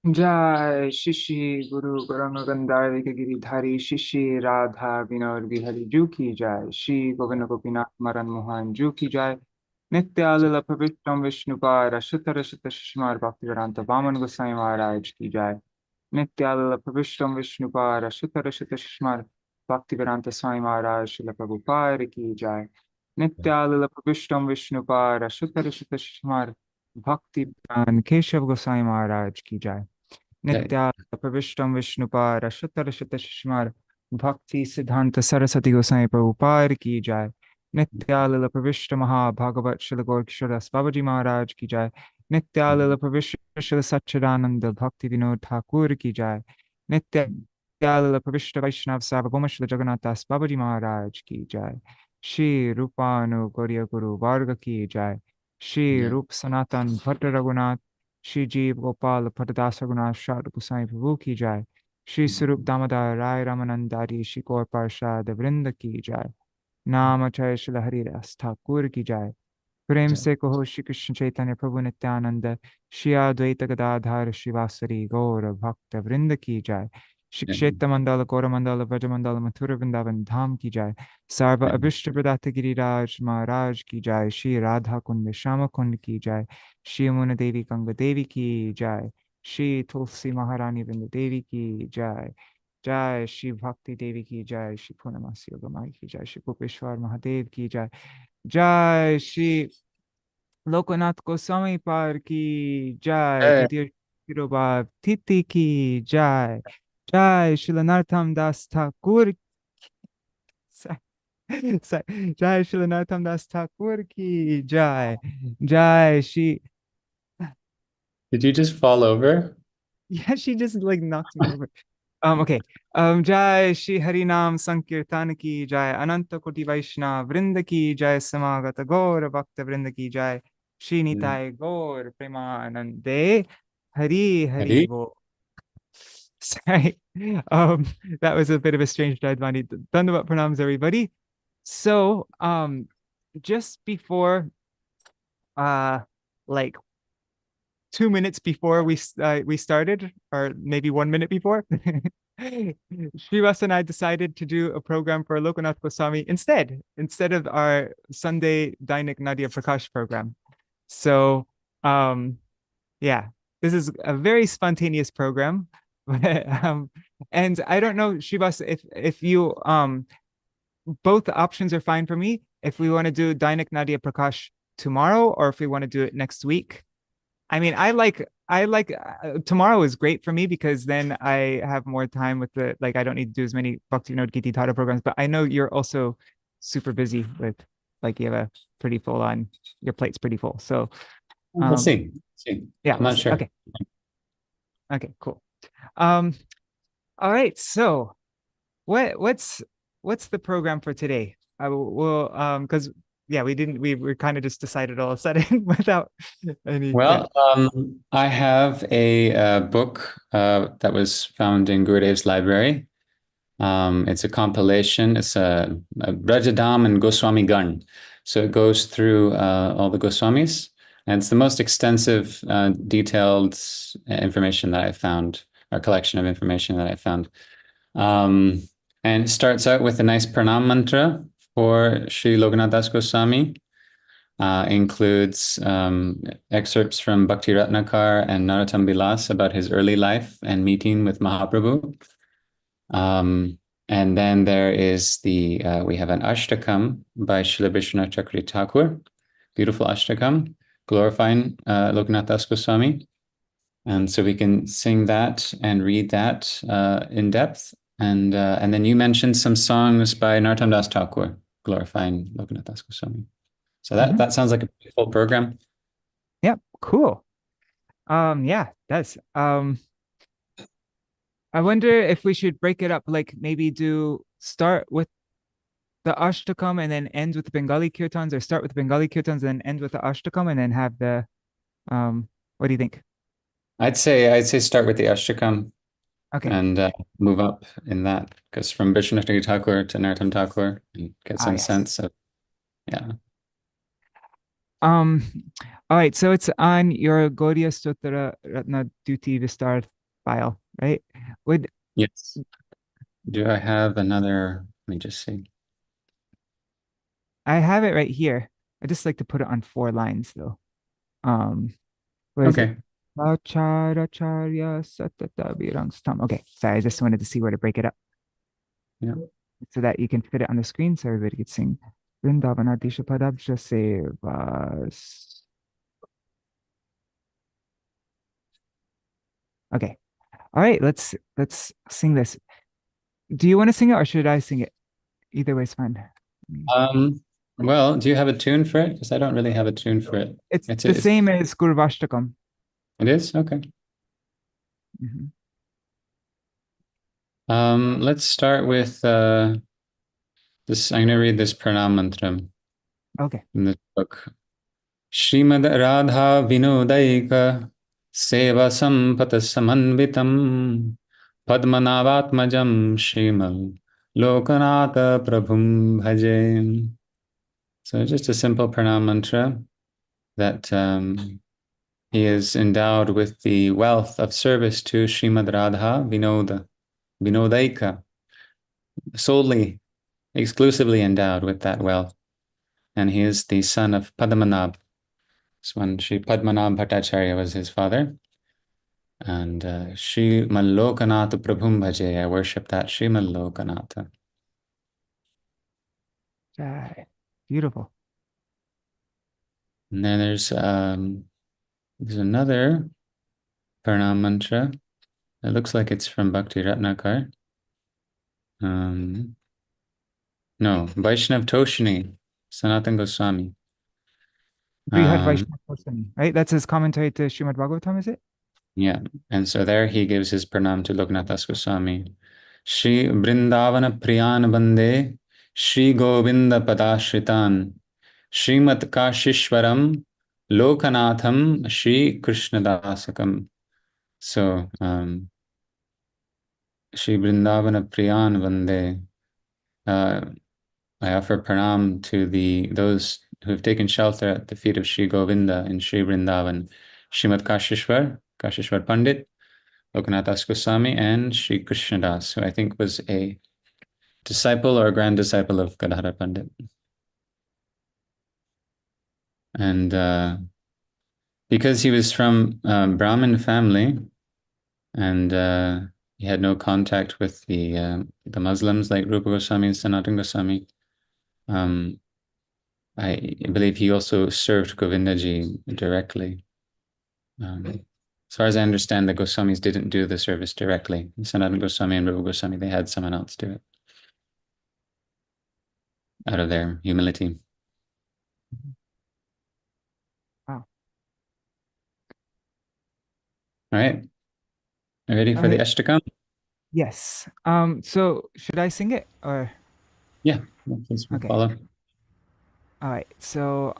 जय शिशि गुरु गौरांग गंधारी के गिरिधारी शिशि राधा विनोद बिहारी जू की जय श्री गोविंद गोपीनाथ मरन मोहन जू की जय नित्यालल पवित्रम विष्णुपार शुतर शुत शिशुमार भक्तिवेदांत वामन गोसाई महाराज की जय नित्यालल पवित्रम विष्णुपार शुतर शुत शिशुमार भक्तिवेदांत स्वामी महाराज शिल प्रभुपार की जय नित्यालल पवित्रम विष्णुपार शुतर शुत शिशुमार भक्ति केशव गोसाई महाराज की जय Jai. नित्यानंद प्रविष्टम विष्णुपार शतर शत शिष्मार भक्ति सिद्धांत सरस्वती गोसाई प्रभुपार की जाय नित्यालल प्रविष्ट महाभागवत शिल गौर किशोर बाबाजी महाराज की जाय नित्यालल प्रविष्ट शिल सच्चिदानंद भक्ति विनोद ठाकुर की जाय नित्यालल प्रविष्ट वैष्णव सार्वभौम शिल जगन्नाथ दास बाबाजी महाराज की जाय श्री रूपानु गौरी गुरु वर्ग की जाय श्री Jai. रूप सनातन भट्ट रघुनाथ श्री जीव गोपाल भट्टदास रघुनाथ शारद गोसाई प्रभु की जाय श्री स्वरूप दामोदर राय रामानंदारी श्री गौर पार्षद वृंद की जाय नाम जय श्री हरिदास ठाकुर की जाय प्रेम Jai. से कहो श्री कृष्ण चैतन्य प्रभु नित्यानंद श्री अद्वैत गदाधर श्रीवासरी गौर भक्त वृंद की जाय श्री Jai. क्षेत्र मंडल गौर मंडल व्रज मंडल मथुर वृंदावन धाम की जाय सर्व Jai. अभिष्ट प्रदात गिरिराज महाराज की जाय श्री राधा कुंड श्याम कुंड की जाय श्री यमुना देवी गंगा देवी की जाय श्री तुलसी महारानी वृंद देवी की जाय जय श्री भक्ति देवी की जय श्री पूर्णमासी योग माई की जय श्री गोपेश्वर महादेव की जय जय श्री लोकनाथ गोस्वामी पार की जय Jai. द्वितीय शिरोबा तिथि की जय जय श्री नरोत्तम दास ठाकुर जय श्री नरोत्तम दास ठाकुर की जय जय Shri Did you just fall over? yeah, she just like knocked me over. Okay. जय श्री हरि नाम संकीर्तन की जय अनंत कोटि वैष्णव वृंद की जय समागत गौर भक्त वृंद की जय श्री Mm. निताय गौर प्रेमानंदे हरि हरि Ready? वो. Sorry. That was a bit of a strange Dvaini. Dandavat pranams, everybody. So, just before, uh, like 2 minutes before we started, or maybe 1 minute before, Śrīvāsa and I decided to do a program for Lokanath Goswami instead of our Sunday Dainik Nadīyā Prakāśa program. So, yeah, this is a very spontaneous program. And I don't know, Śrīvāsa, if you both options are fine for me. If we want to do Dainik Nadīyā Prakāśa tomorrow, or if we want to do it next week. I mean, I like tomorrow is great for me because then I have more time with the like I don't need to do as many Bhakti Vinod Giti Tara programs, but I know you're also super busy with like you have a pretty full on your plate's pretty full. So We'll see. See. yeah, I'm we'll not see. sure. Okay. Okay, cool. All right. So what's the program for today? I will because yeah, we were kind of just decided all of a sudden without any Well, I have a book that was found in Gurudev's library. It's a compilation. It's a Brajadam and Goswami Gan. So it goes through all the Goswamis, and it's the most extensive, detailed information that I found, or collection of information that I found. And it starts out with a nice pranam mantra for Sri Lokanath Das Goswami. Includes excerpts from Bhakti Ratnakar and Narottam Bilas about his early life and meeting with Mahaprabhu. And then there is we have an Ashtakam by Srila Vishwanath Chakravarti Thakur, beautiful Ashtakam, glorifying Lokanath Das Goswami. And so we can sing that and read that in depth. And then you mentioned some songs by Narottam Das Thakur, glorifying Lokanath Das Goswami. So that sounds like a full program. Yep, cool. Yeah, that's I wonder if we should break it up, like maybe start with the Ashtakam and then end with the Bengali kirtans, or start with the Bengali kirtans and then end with the Ashtakam and then have the what do you think? I'd say start with the Ashtakam Okay. and move up in that, because from Vishwanath Thakur to Narottam Thakur, and get some Yes. sense of, yeah. All right, so it's on your Gaudiya Stotra Ratna Duti Vistar file, right? Would Yes. Do I have another? Let me just see. I have it right here. I just like to put it on 4 lines though. Where is it? Okay. Acharya satata virangstam. Okay, sorry, I just wanted to see where to break it up Yeah. so that you can fit it on the screen so everybody could sing. Vrindavanadisha padabja sevas. Okay. All right, let's sing this. Do you want to sing it or should I sing it? Either way is fine. Well, do you have a tune for it? Because I don't really have a tune for it. It's It's the same as Gurvashtakam. it is? Okay. Mhm. Let's start with this. I'm gonna read this pranam mantra Okay. in this book. Srimad Radha Vinodaika Seva Sampata Samanvitam Padmanavatmajam Shrimal Lokanatha Prabhum Bhaje. So just a simple pranam mantra that he is endowed with the wealth of service to Srimad Radha Vinodaika, solely, exclusively endowed with that wealth. And he is the son of Padmanabh. This one, Sri Padmanabh Bhattacharya was his father. And Sri Mallokanatha Prabhum Bhaje, I worship that Sri Mallokanatha. Beautiful. And then there's another pranam mantra. It looks like it's from Bhakti Ratnakar. No, Vaishnav Toshini, Sanatana Goswami. Brihad Vaishnava Goswami, right? That's his commentary to Srimad Bhagavatam, is it? Yeah, and so there he gives his pranam to Loknath Das Goswami. Shri Vrindavana Priyan Bande, Shri Govinda Padashritan, Srimat Kashishwaram, Lokanatham, Shri Krishna Dasakam. So, Shri Vrindavana Priyan Bande. I offer pranam to those who have taken shelter at the feet of Shri Govinda in Shri Vrindavan, Srimad Kashishwar Pandit, Lokanath Das Goswami, and Shri Krishna Das, who I think was a disciple or a grand disciple of Gadadhar Pandit. And because he was from Brahmin family and he had no contact with the Muslims like Rupa Goswami and Sanatana Goswami, I believe he also served Govindaji directly. As far as I understand, the Goswamis didn't do the service directly. Sanatana Goswami and Rupa Goswami, they had someone else do it out of their humility. Wow. All right. Are you ready for the Ashtakam? Yes. So should I sing it or? Yeah, please follow. All right. So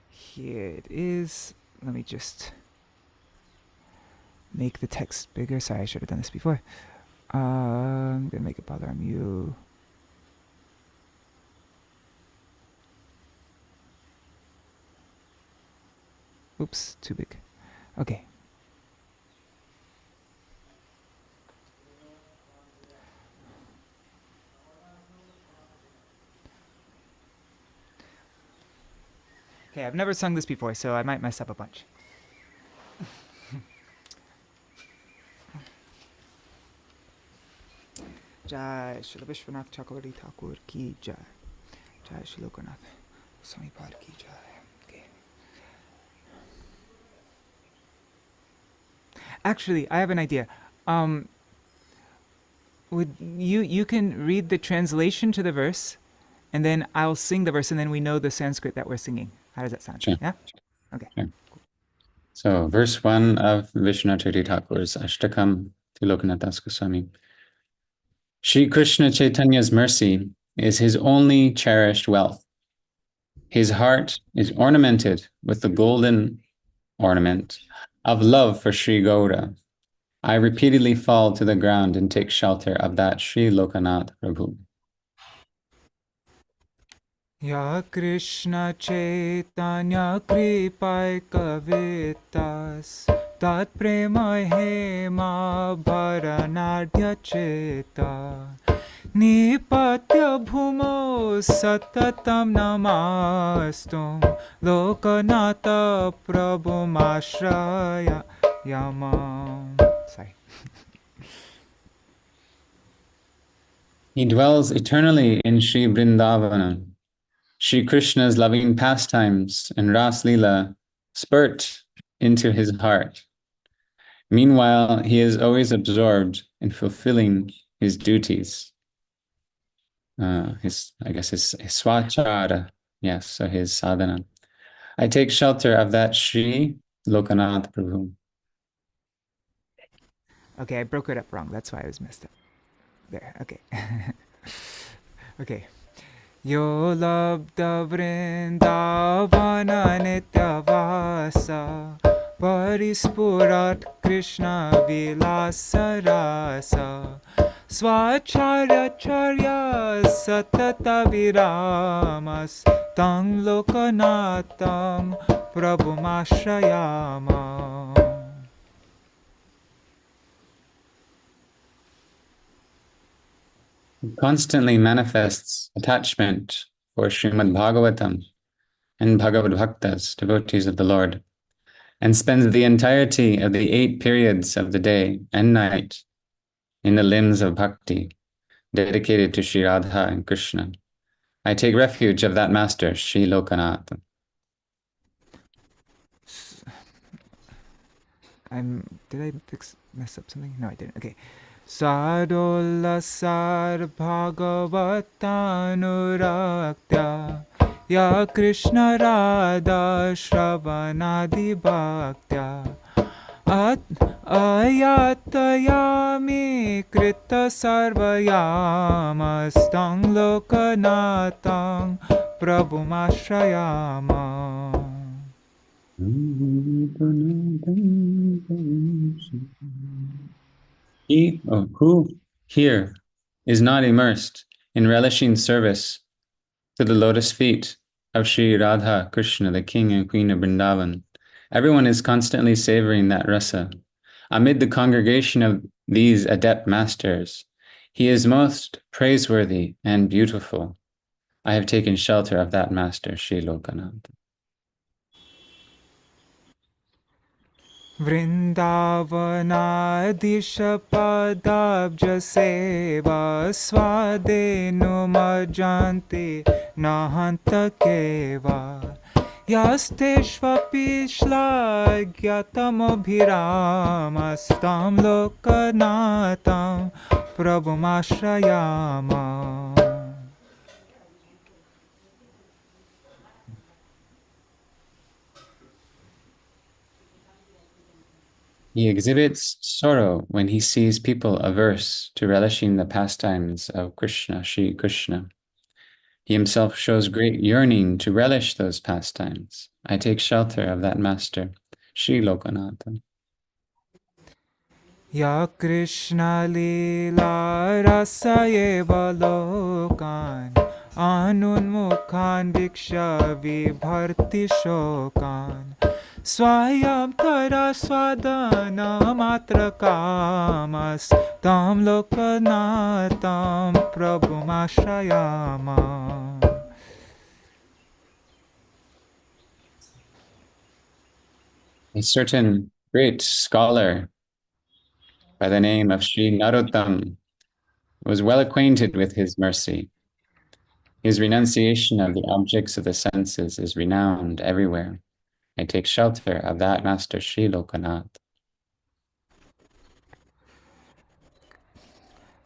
here it is. Let me just make the text bigger. Sorry, I should have done this before. I'm gonna make it Balaram you. Oops, too big. Okay. Okay, I've never sung this before, so I might mess up a bunch. Jai Shri Vishwanath Chakravarti Thakur ki jai. Jai Shri Lokanath Swami Pad ki jai. Okay. Actually, I have an idea. Would you can read the translation to the verse, and then I'll sing the verse, and then we know the Sanskrit that we're singing. How does that sound? Sure. Yeah? Okay. Sure. So verse 1 of Vishwanath Chakravarti Thakur's Ashtakam to Lokanath Das Goswami. Śrī Kṛṣṇa Caitanya's mercy is his only cherished wealth. His heart is ornamented with the golden ornament of love for Sri Gaura. I repeatedly fall to the ground and take shelter of that Sri Lokanath Prabhu. Ya Krishna Chaitanya Kripai Kavitas tat prema hema bharanadya cheta nipatya bhumo satatam namastum lokanata prabhumashraya yamam. Sorry. He dwells eternally in Sri Vrindavana. Śrī Kṛṣṇa's loving pastimes and Ras Lila spurt into his heart. Meanwhile, he is always absorbed in fulfilling his duties. His swachara, yes, so his sadhana. I take shelter of that Shri Lokanath Prabhu. Okay, I broke it up wrong. That's why I was messed up. There, okay. Okay. Yo labdha vrindavana nityavasa parispurat Krishna vilasa rasa swacharya charya satata viramas tang lokanatam prabhumashrayama. Constantly manifests attachment for Srimad Bhagavatam and Bhagavad Bhaktas, devotees of the Lord, and spends the entirety of the 8 periods of the day and night in the limbs of bhakti, dedicated to Sri Radha and Krishna. I take refuge of that master, Sri Lokanath. Did I mess up something? No, I didn't. Okay. Sadolasar Bhagavatanuraktya Ya Krishna Radha Shravanadi Bhaktya Ayatayami Krita Sarvayamastam Lokanatam Prabhumashrayama. He who here is not immersed in relishing service to the lotus feet of Sri Radha Krishna, the King and Queen of Vrindavan. Everyone is constantly savoring that rasa. Amid the congregation of these adept masters, he is most praiseworthy and beautiful. I have taken shelter of that master, Sri Lokanath. Vrindavanadisha padabja seva swadenu majanti nahanta keva yasteshvapi shlagyatam abhiramastam lokanatam prabhumashrayama. He exhibits sorrow when he sees people averse to relishing the pastimes of Krishna, Śrī Kṛṣṇa. He himself shows great yearning to relish those pastimes. I take shelter of that master, Sri Lokanatha. Ya Krishna lila rasayeva lokan anunmukhan viksha vibharti shokan swayam tara swadana matra kamas tam lokanatam prabhumashrayama. A certain great scholar by the name of Sri Narottam was well acquainted with his mercy. His renunciation of the objects of the senses is renowned everywhere. I take shelter of that master, Sri Lokanath.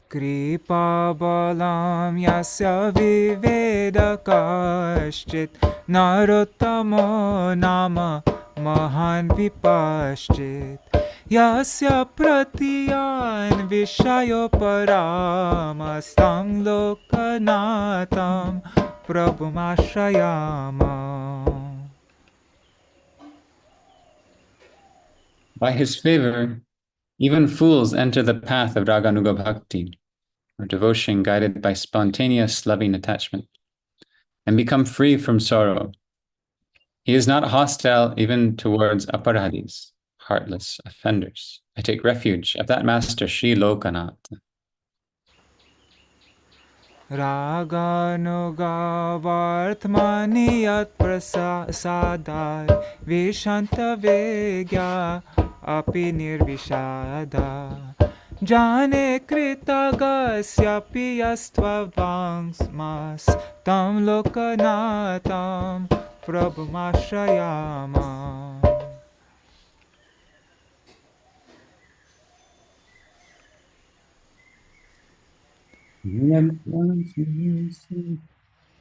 Kripa balam yasya viveda kashchit narottamo nama mahan vipaschit yasya pratiyan vishayo paramastam lokanatam prabhumashrayama. By his favor, even fools enter the path of Raganuga Bhakti, or devotion guided by spontaneous loving attachment, and become free from sorrow. He is not hostile even towards aparadis, heartless offenders. I take refuge of that master, Śrī Lokanath. Raganuga vartmani yat prasadai vishanta vegya api nirvishada jane kritagasyapi yastvavangsmas tam lokanatam prabhumashrayama.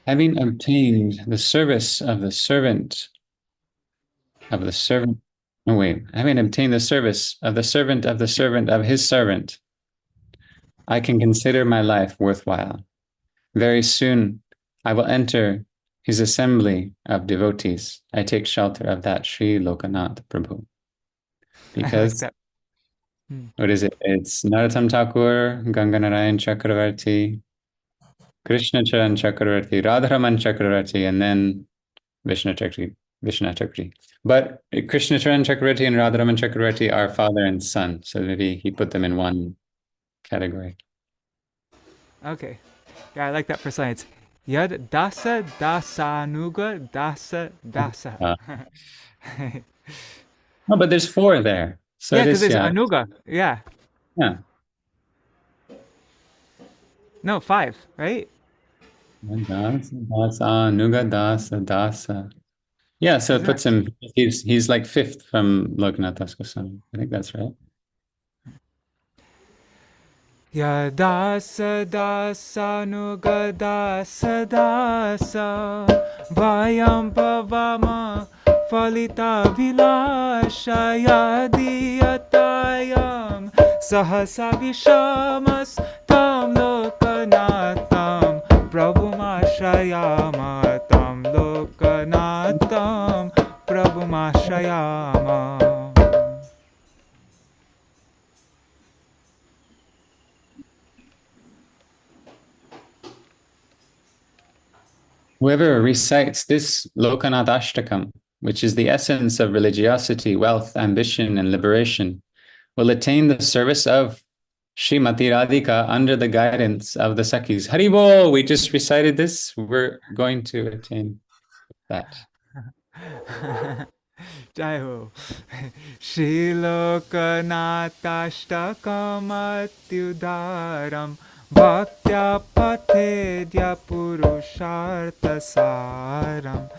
Having obtained the service of the servant having obtained the service of the servant of the servant of his servant, I can consider my life worthwhile. Very soon I will enter his assembly of devotees. I take shelter of that Śrī Lokanath Prabhu. Because what is it? It's Narottam Thakur, Ganganarayan Chakravarti, Krishna Charan Chakravarti, Radharaman Chakravarti, and then Vishnu Chakravarti. But Krishna Charan Chakravarti and Radharaman Chakravarti are father and son, so maybe he put them in one category. Okay. Yeah, I like that for science. Yad dasa dasanuga dasa dasa. No, but there's 4 there. So yeah, because there's anuga. Yeah. Yeah. No, 5, right? Dasa, Nuga, Dasa. Yeah, so it puts him, he's like 5th from Lokanath Das Goswami. I think that's right. Ya dasa dasa nuga dasa dasa vayam pavama falita vilasha yadiyatayam sahasa vishamas tam lokanatam prabhumashayama tam lokanatam prabhumashayama. Whoever recites this Lokanath Ashtakam, which is the essence of religiosity, wealth, ambition, and liberation, will attain the service of Srimati Radhika under the guidance of the Sakhis. Haribol, we just recited this. We're going to attain that. Jai Ho. Śrī Lokanath Ashtakam atyudaram Bhaktya Pathedya Purushartha Saram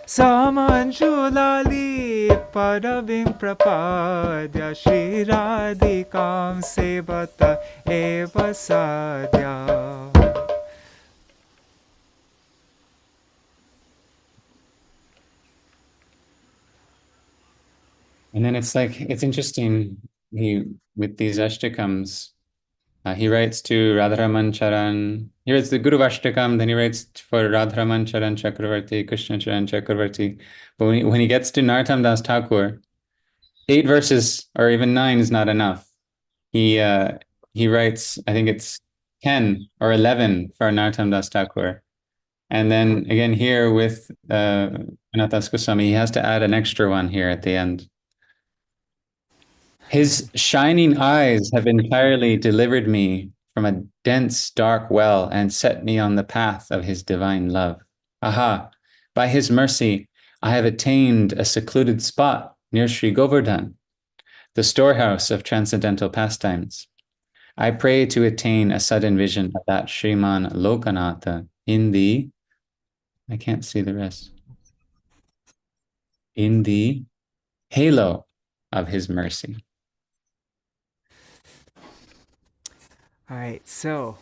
Samanjulali Padavim Prapadya Shri Radhikam Sevata Eva Sadhya. And then it's interesting, with these Ashtakams, he writes to Radharaman Charan. He writes the Guru Ashtakam, then he writes for Radharaman Charan Chakravarti, Krishna Charan Chakravarti. But when he gets to Narottam Das Thakur, 8 verses or even 9 is not enough. He writes, I think it's 10 or 11 for Narottam Das Thakur. And then again here with Lokanath Das Goswami, he has to add an extra one here at the end. His shining eyes have entirely delivered me from a dense, dark well and set me on the path of his divine love. Aha! By his mercy, I have attained a secluded spot near Sri Govardhan, the storehouse of transcendental pastimes. I pray to attain a sudden vision of that Shriman Lokanatha in the, I can't see the rest, in the halo of his mercy. All right, so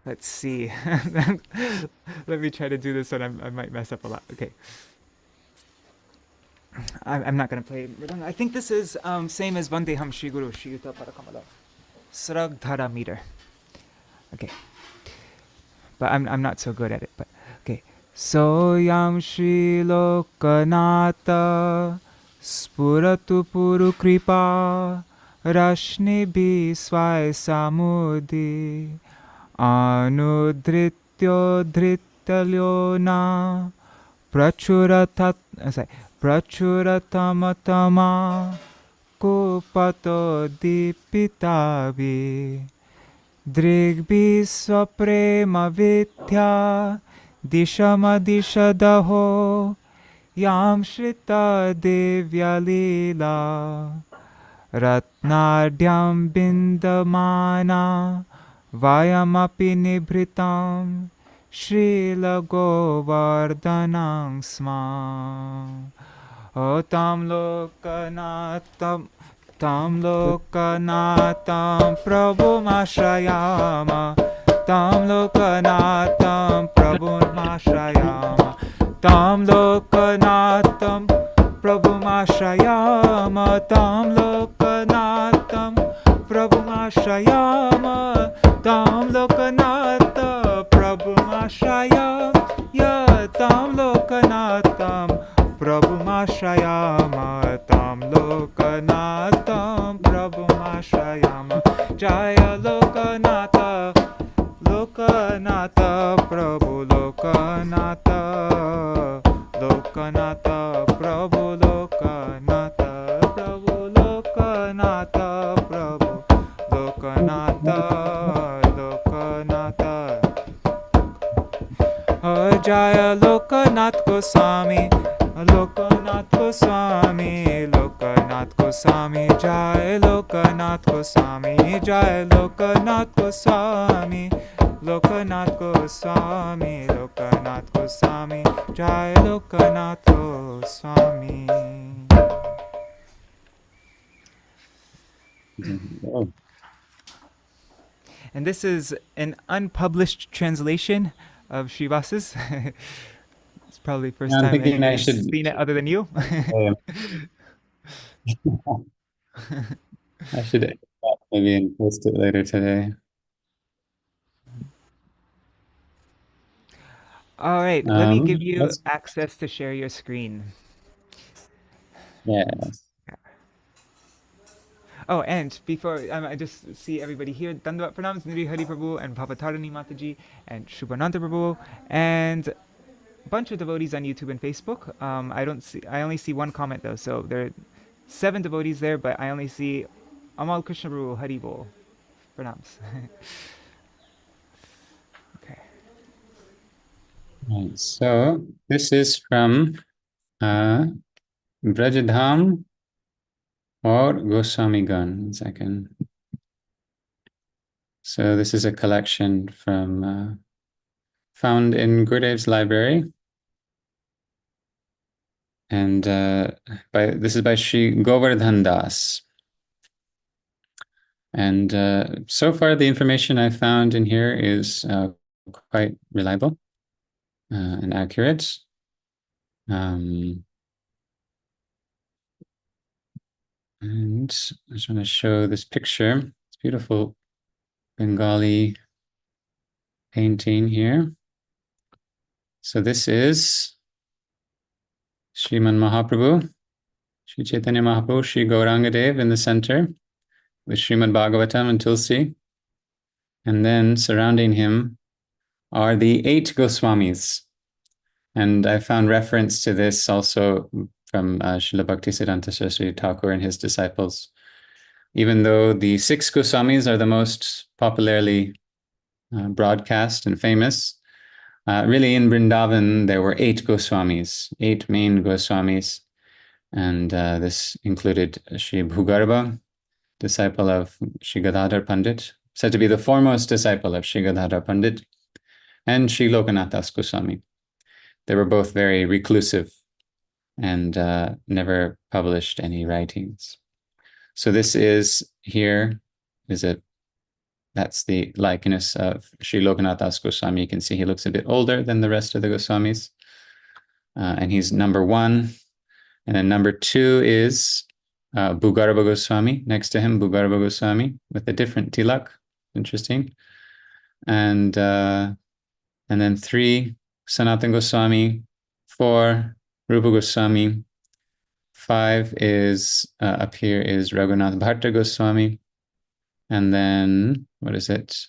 let's see. Let me try to do this one. I might mess up a lot. Okay. I'm not going to play Mridanga. I think this is same as Vandeham Shri Guru Shri Yuta Parakamala. Sragdhara meter. Okay. But I'm not so good at it. But okay. Soyam Shri Lokanatha Spuratu Puru Kripa Rashni Biswai Samudi Anudrityo Dritalyona Prachuratamatama Kupato Dipitavi Drigbi Swaprema Vitya Dishama Dishadaho Yam Shrita Devya Lila Ratnadyam Bindamana Vayamapi Nibhritam Srila Govardhanam Sma O Tam Lokanatam Prabhu Mashrayama Tam Lokanatam Prabhu Mashrayama Tam Lokanatam Prabhu Mashrayama Tam Lokanatam Prabhu Mashrayama Tam Lokanata Prabhu Mashrayama Tam Lokanatam Prabhu Mashrayama Tam Lokanatam Prabhu Mashrayama Jaya Lokanata Lokanata Prabhu Lokanata Lokanata Prabhu Lokanata Prabhu Lokanata Prabhu Lokanata Lokanata Jaya Lokanath Goswami Lokanath Goswami Lokanath Goswami Jaya Lokanath Goswami Jaya Lokanath Goswami Lokanath Goswami Lokanath Goswami Jaya Lokanath Goswami. And this is an unpublished translation of Śrīvāsa's. It's probably the first I'm time thinking I anyone's should seen it other than you. I should edit that maybe and post it later today. All right, let me give you let's- access to share your screen. Yes. Oh, and before I just see everybody here, Dandavat Pranams, Niri Hari Prabhu, and Papa Tarini Mataji, and Shubhananta Prabhu, and a bunch of devotees on YouTube and Facebook. I only see one comment though, so there are 7 devotees there, but I only see Amal Krishna Prabhu, Hari Bol. Pranams. Okay. Right, so this is from Brajadham or Goswami Gan. 1 second. So this is a collection from found in Gurudev's library, and this is by Sri Govardhan Das. And so far, the information I found in here is quite reliable and accurate. And I just want to show this picture. It's beautiful Bengali painting here. So this is Sriman Mahaprabhu, Sri Chaitanya Mahaprabhu, Sri Gauranga Dev in the center, with Srimad Bhagavatam and Tulsi. And then surrounding him are the 8 Goswamis. And I found reference to this also from Srila Bhaktisiddhanta Saraswati Thakur and his disciples. Even though the 6 Goswamis are the most popularly broadcast and famous, really in Vrindavan there were 8 Goswamis, 8 main Goswamis. And this included Sri Bhugarbha, disciple of Sri Gadadhar Pandit, said to be the foremost disciple of Sri Gadadhar Pandit, and Sri Lokanath Das Goswami. They were both very reclusive and never published any writings. So this is here, that's the likeness of Sri Lokanath Das Goswami. You can see he looks a bit older than the rest of the Goswamis. And he's number 1. And then number 2 is Bhugarbha Goswami. Next to him, Bhugarbha Goswami with a different tilak. Interesting. And then 3, Sanatana Goswami. 4, Rupa Goswami. 5 is up here is Raghunath Bhatta Goswami. And then what is it?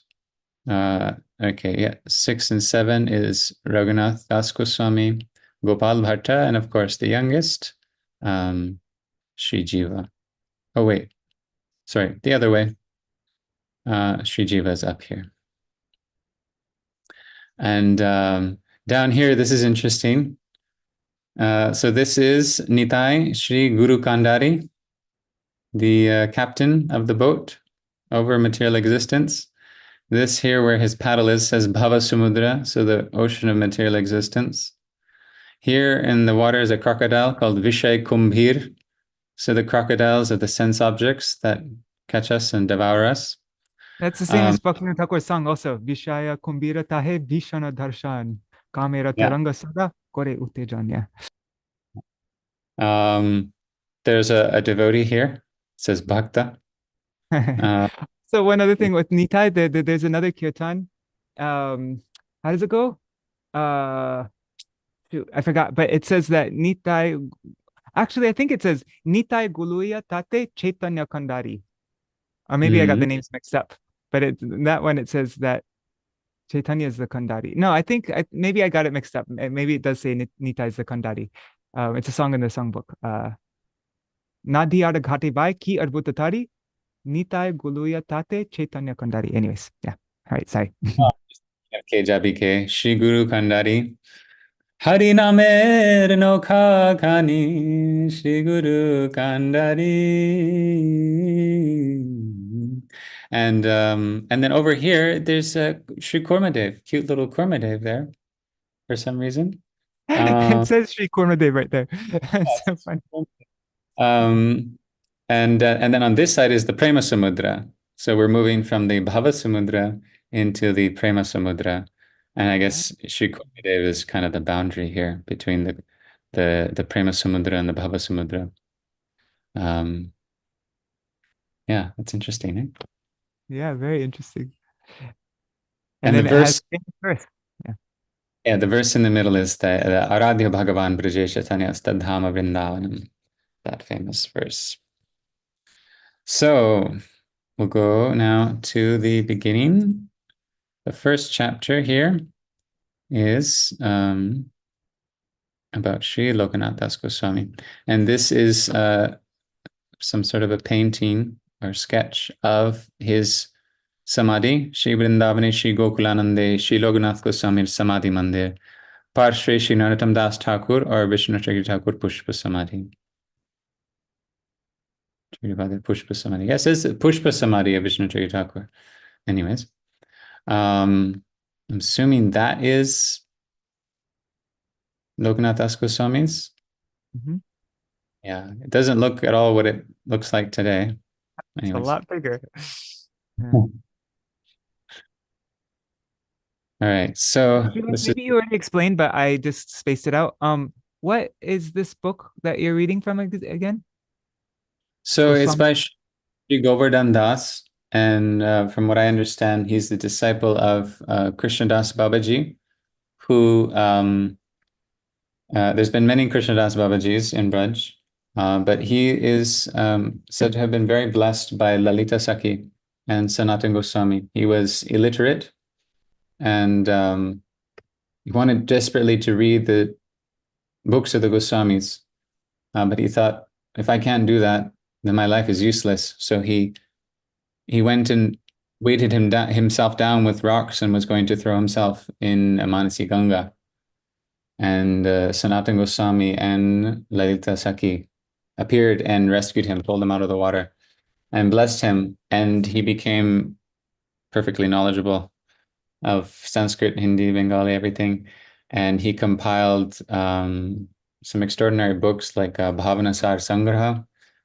6 and 7 is Raghunath Das Goswami, Gopal Bhatta, and of course the youngest, Sri Jiva. Oh, wait. Sorry, the other way. Sri Jiva is up here. And down here, this is interesting. So this is Nitai Shri Guru Kandari, the captain of the boat over material existence. This here where his paddle is says Bhava Samudra, so the ocean of material existence. Here in the water is a crocodile called Vishay Kumbhir. So the crocodiles are the sense objects that catch us and devour us. That's the same as Bhaktivinoda Thakur's song also. Vishaya kumbira tahe bhishana darshan. Kamera Yeah. taranga sada kore utejan. Yeah. There's a devotee here. It says Bhakta. So one other thing with Nitai, there's another kirtan. How does it go? Shoot, I forgot, but it says that Nitai. Actually, I think it says Nitai Guluya Tate Chaitanya Kandari. Or maybe I got the names mixed up. But that one it says that Chaitanya is the Kandari. No, I think maybe I got it mixed up. Maybe it does say Nitai is the Kandari. It's a song in the songbook. Nadīyā Ghati Vai Ki Adbhutatari Nitai Guluya Tate Chaitanya Kandari. Anyways, yeah. All right, sorry. KJBK Shri Guru Kandari Hari Namer Nokha Khani Shri Guru Kandari. And then over here there's Shri Kurmadev, cute little Kurmadev there for some reason. It says Śrī Kṛṣṇa Caitanya right there. It's so funny. And then on this side is the Prema Samudra. So we're moving from the Bhava Samudra into the Prema Samudra. And I guess Śrī Kṛṣṇa is kind of the boundary here between the Prema Samudra and the Bhava Samudra. Yeah, that's interesting, eh? Yeah, very interesting. And then the it verse, has verse. yeah, the verse in the middle is the Aradhya Bhagavan Brajesha Tanya Stadhama Vrindavanam, that famous verse. So we'll go now to the beginning. The first chapter here is about Sri Lokanath Das Goswami. And this is some sort of a painting or sketch of his Samadhi, Shri Vrindavani, Shri Gokulanande, Shri Lokanath Goswami Samadhi Mandir, Parshve Shri Narottam Das Thakur or Vishnu Chakri Thakur Pushpa Samadhi. Pushpa Samadhi. Yes, it's Pushpa Samadhi of Vishnu Chakri Thakur. Anyways, I'm assuming that is Lokanath Das Goswami's. Yeah, it doesn't look at all what it looks like today. It's a lot bigger. All right, so maybe you already explained, but I just spaced it out. What is this book that you're reading from again? So it's by Sri Govardhan Das, and from what I understand, he's the disciple of Krishnadas Babaji, who there's been many Krishnadas Babajis in Braj, but he is said to have been very blessed by Lalita Sakhi and Sanatana Goswami. He was illiterate, and he wanted desperately to read the books of the Goswamis, but he thought, if I can't do that, then my life is useless. So he went and weighted himself down with rocks and was going to throw himself in Manasi Ganga. And Sanatana Goswami and Lalita Sakhi appeared and rescued him, pulled him out of the water, and blessed him. And he became perfectly knowledgeable of Sanskrit, Hindi, Bengali, everything. And he compiled some extraordinary books like Bhavanasar Sangraha,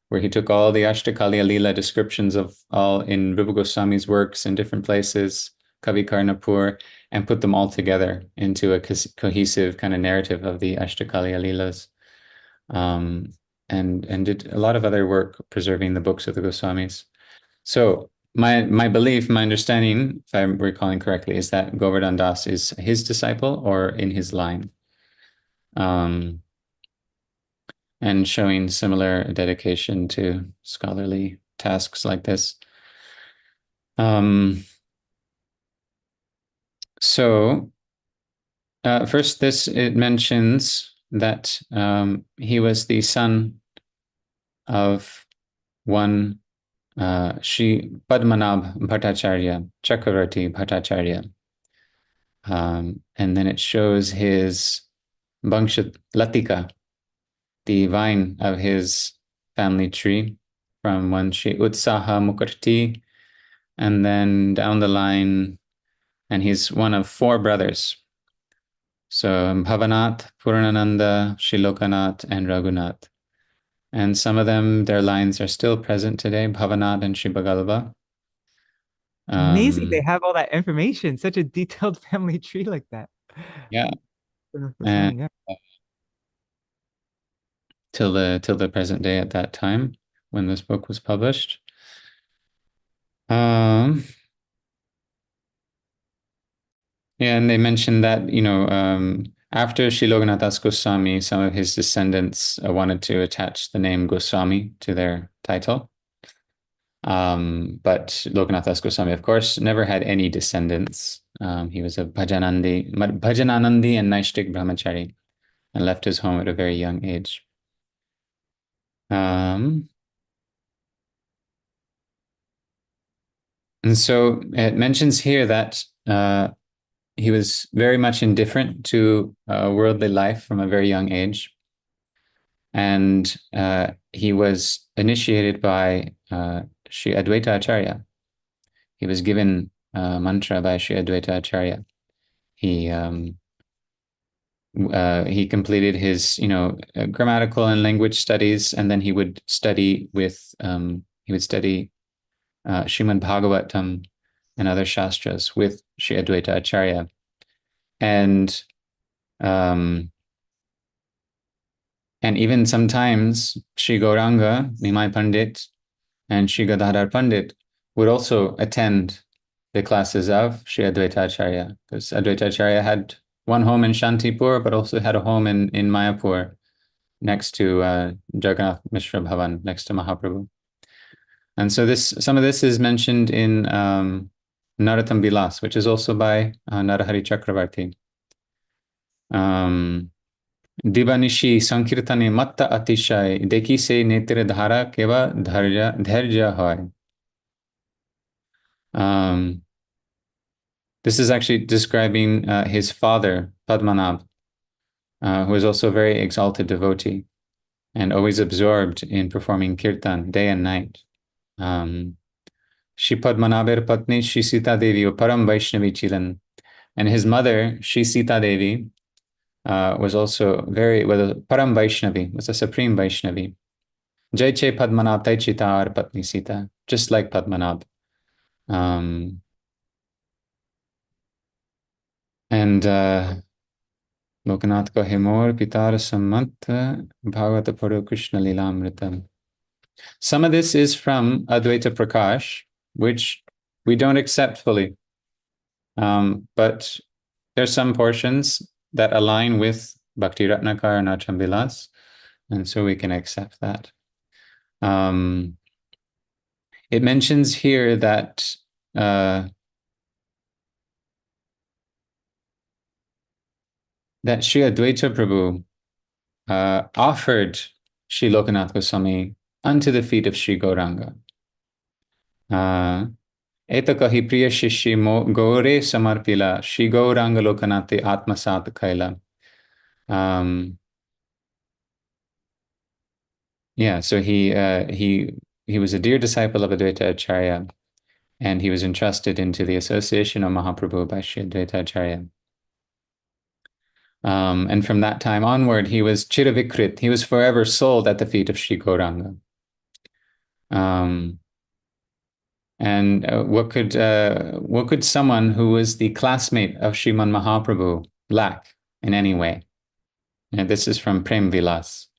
where he took all the Ashtakaliya Leela descriptions of all in Rupa Goswami's works in different places, Kavi Karnapur, and put them all together into a cohesive kind of narrative of the Ashtakaliya Leelas, and did a lot of other work preserving the books of the Goswamis. So my belief, my understanding, if I'm recalling correctly, is that Govardhan Das is his disciple or in his line. And showing similar dedication to scholarly tasks like this. So first, it mentions that he was the son of one Shri Padmanabh Bhattacharya, Chakravarti Bhattacharya. And then it shows his Bangshat Latika, the vine of his family tree, from one Shri Utsaha Mukherjee, and then down the line, and he's one of 4 brothers. So Bhavanath, Puranananda, Shri Lokanath, and Raghunath. And some of them, their lines are still present today, Bhavanath and Shri Bhagalva. Amazing. They have all that information, such a detailed family tree like that. Yeah. And And till the present day at that time when this book was published. Yeah, and they mentioned that, after Sri Lokanath Goswami, some of his descendants wanted to attach the name Goswami to their title. But Lokanath Goswami, of course, never had any descendants. He was a Bhajanandi and Naishtik Brahmachari, and left his home at a very young age. And so it mentions here that he was very much indifferent to worldly life from a very young age. And he was initiated by Sri Advaita Acharya. He was given mantra by Sri Advaita Acharya. He completed his, grammatical and language studies, and then he would study with Srimad Bhagavatam and other shastras with Sri Advaita Acharya. And even sometimes Sri Gauranga, Nimai Pandit, and Sri Gadadhar Pandit would also attend the classes of Sri Advaita Acharya, because Advaita Acharya had one home in Shantipur, but also had a home in Mayapur, next to Jagannath Mishra Bhavan, next to Mahaprabhu. And so some of this is mentioned in Narottam Bilas, which is also by Narahari Chakravarti. Divanishi Sankirtane Matta Atishay Deki se Netre Dhara Keva Dharja Hoy. This is actually describing his father, Padmanabh, who was also a very exalted devotee and always absorbed in performing kirtan day and night. Shri Padmanabher Patni Shri Sita Devi Param Vaishnavi Chilan. And his mother, Shri Sita Devi, was also Param Vaishnavi, was a supreme Vaishnavi. Jai Che Padmanabh Tai Chitar Patni Sita, just like Padmanabh. And Lokanath ko Himor Pitar Sammat Bhagavata Paro Krishna Lilamritam. Some of this is from Advaita Prakāśa, which we don't accept fully. But there's some portions that align with Bhakti Ratnakara and Narottam Bilas, and so we can accept that. It mentions here that Sri Advaita Prabhu offered Sri Lokanath Goswami unto the feet of Sri Gauranga. Etakahi priya shishi gaure samarpila Sri Gauranga Lokanate Atmasat Kaila. Yeah, so he was a dear disciple of Advaita Acharya, and he was entrusted into the association of Mahaprabhu by Sri Advaita Acharya. And from that time onward, he was Chiravikrit. He was forever sold at the feet of Sri Gauranga. And what could someone who was the classmate of Sriman Mahaprabhu lack in any way? And this is from Prem Vilas.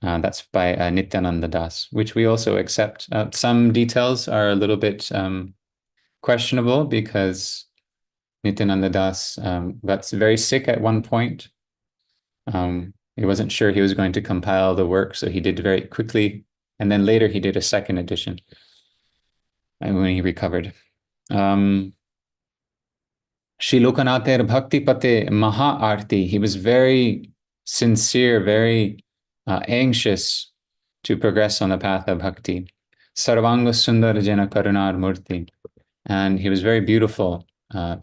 That's by Nityananda Das, which we also accept. Some details are a little bit questionable, because Nityananda Das got very sick at one point. He wasn't sure he was going to compile the work, so he did very quickly. And then later he did a second edition when he recovered. Shri Lokanathar Bhakti Pate Maha Arti. He was very sincere, very anxious to progress on the path of bhakti. Sarvanga Sundar Jana Karunar Murti. And he was very beautiful,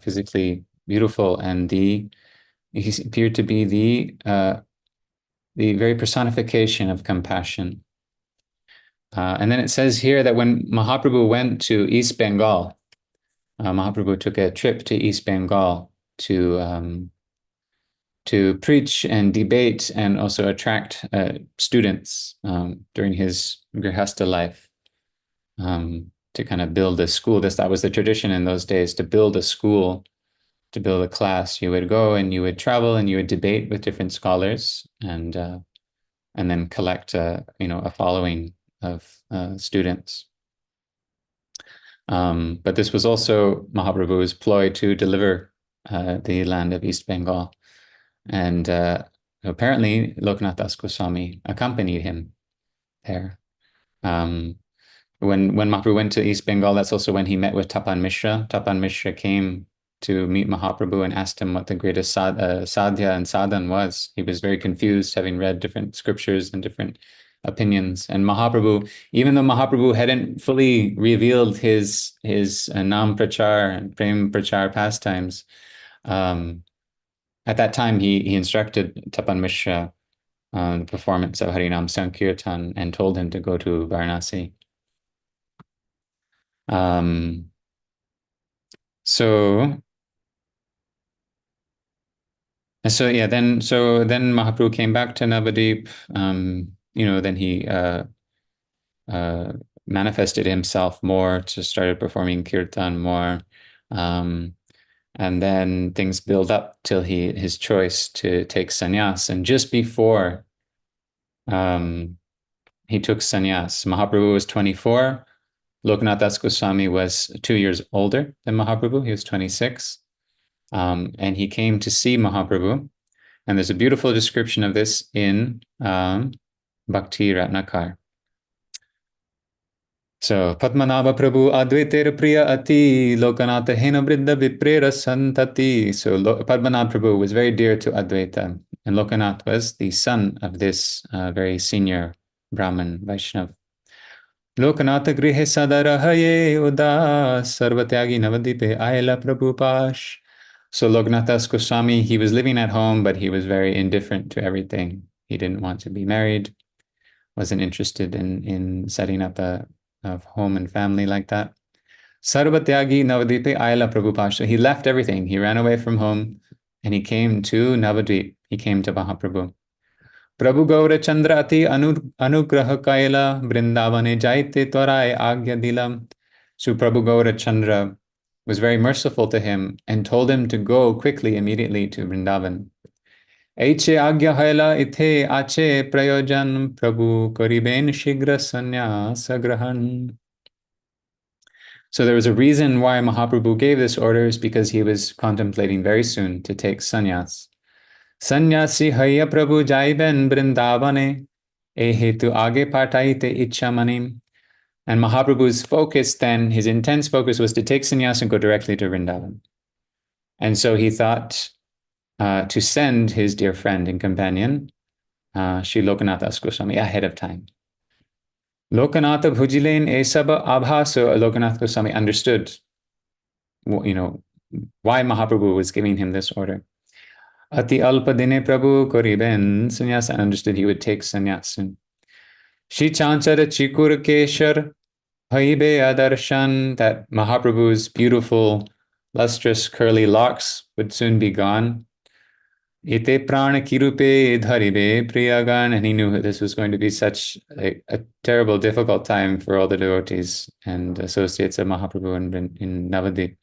physically beautiful, and he appeared to be the very personification of compassion. And then it says here that when Mahaprabhu went to East Bengal, Mahaprabhu took a trip to East Bengal to preach and debate and also attract students during his Grihastha life, to kind of build a school. That was the tradition in those days, to build a school, to build a class. You would go and you would travel and you would debate with different scholars, and then collect a following of students. But this was also Mahaprabhu's ploy to deliver the land of East Bengal. And apparently Lokanath Das Goswami accompanied him there. When Mahaprabhu went to East Bengal, that's also when he met with Tapan Mishra. Tapan Mishra came to meet Mahaprabhu and asked him what the greatest sadhya and sadhan was. He was very confused, having read different scriptures and different opinions. And Mahaprabhu, even though Mahaprabhu hadn't fully revealed his Nam Prachar and Prem Prachar pastimes, at that time he instructed Tapan Mishra the performance of Harinam Sankirtan and told him to go to Varanasi. Then Mahaprabhu came back to Navadvip. Then he manifested himself more, to started performing kirtan more, and then things build up till his choice to take sannyas. And just before he took sannyas, Mahaprabhu was 24. Lokanath Das Goswami was 2 years older than Mahaprabhu. He was 26. And he came to see Mahaprabhu. And there's a beautiful description of this in Bhakti Ratnakar. So, Padmanabha Prabhu Advaiter Priya Ati Lokanatha Hena Vriddha Viprera Santati. So, Padmanabha Prabhu was very dear to Advaita. And Lokanath was the son of this very senior Brahmin Vaishnav. Lokanatha Grihe Sadarahaye Uda Sarvatyagi Navadipe Ayala Prabhu Pash. So Lokanath Das Goswami, he was living at home, but he was very indifferent to everything. He didn't want to be married, wasn't interested in setting up a home and family like that. Sarvatyagi Navadipe Ayala Prabhu Pash. So he left everything. He ran away from home and he came to Navadvip. He came to Mahaprabhu. Prabhu Gaura Chandrati Anugraha Kaila Brindavane Jaite Torai Agya Dilam. So Prabhu Gaura Chandra was very merciful to him and told him to go quickly, immediately to Vrindavan. Eiche Agya Haila Ithe Ache Prayojan Prabhu Kariben Shigra Sanyasa Grahan. So there was a reason why Mahaprabhu gave this order, is because he was contemplating very soon to take sannyas. Sannyasi Haya Prabhu Jaiben Brindavane Ehetu Age Pataite Ichamanim. And Mahaprabhu's focus then, his intense focus, was to take sannyas and go directly to Vrindavan. And so he thought to send his dear friend and companion, Śrī Lokanath Das Goswami, ahead of time. Lokanatha Bhujilen Esaba Abhaso. Lokanath Goswami understood, why Mahaprabhu was giving him this order. Ati Alpa Dine Prabhu Koriben Sannyas, and understood he would take sannyas. Shri Chanchara Chikur Keshar Haibe Adarshan, that Mahaprabhu's beautiful, lustrous, curly locks would soon be gone. Ite Prana Kirupe Dharibe Priyagan, and he knew that this was going to be such a terrible, difficult time for all the devotees and associates of Mahaprabhu in Navadvip.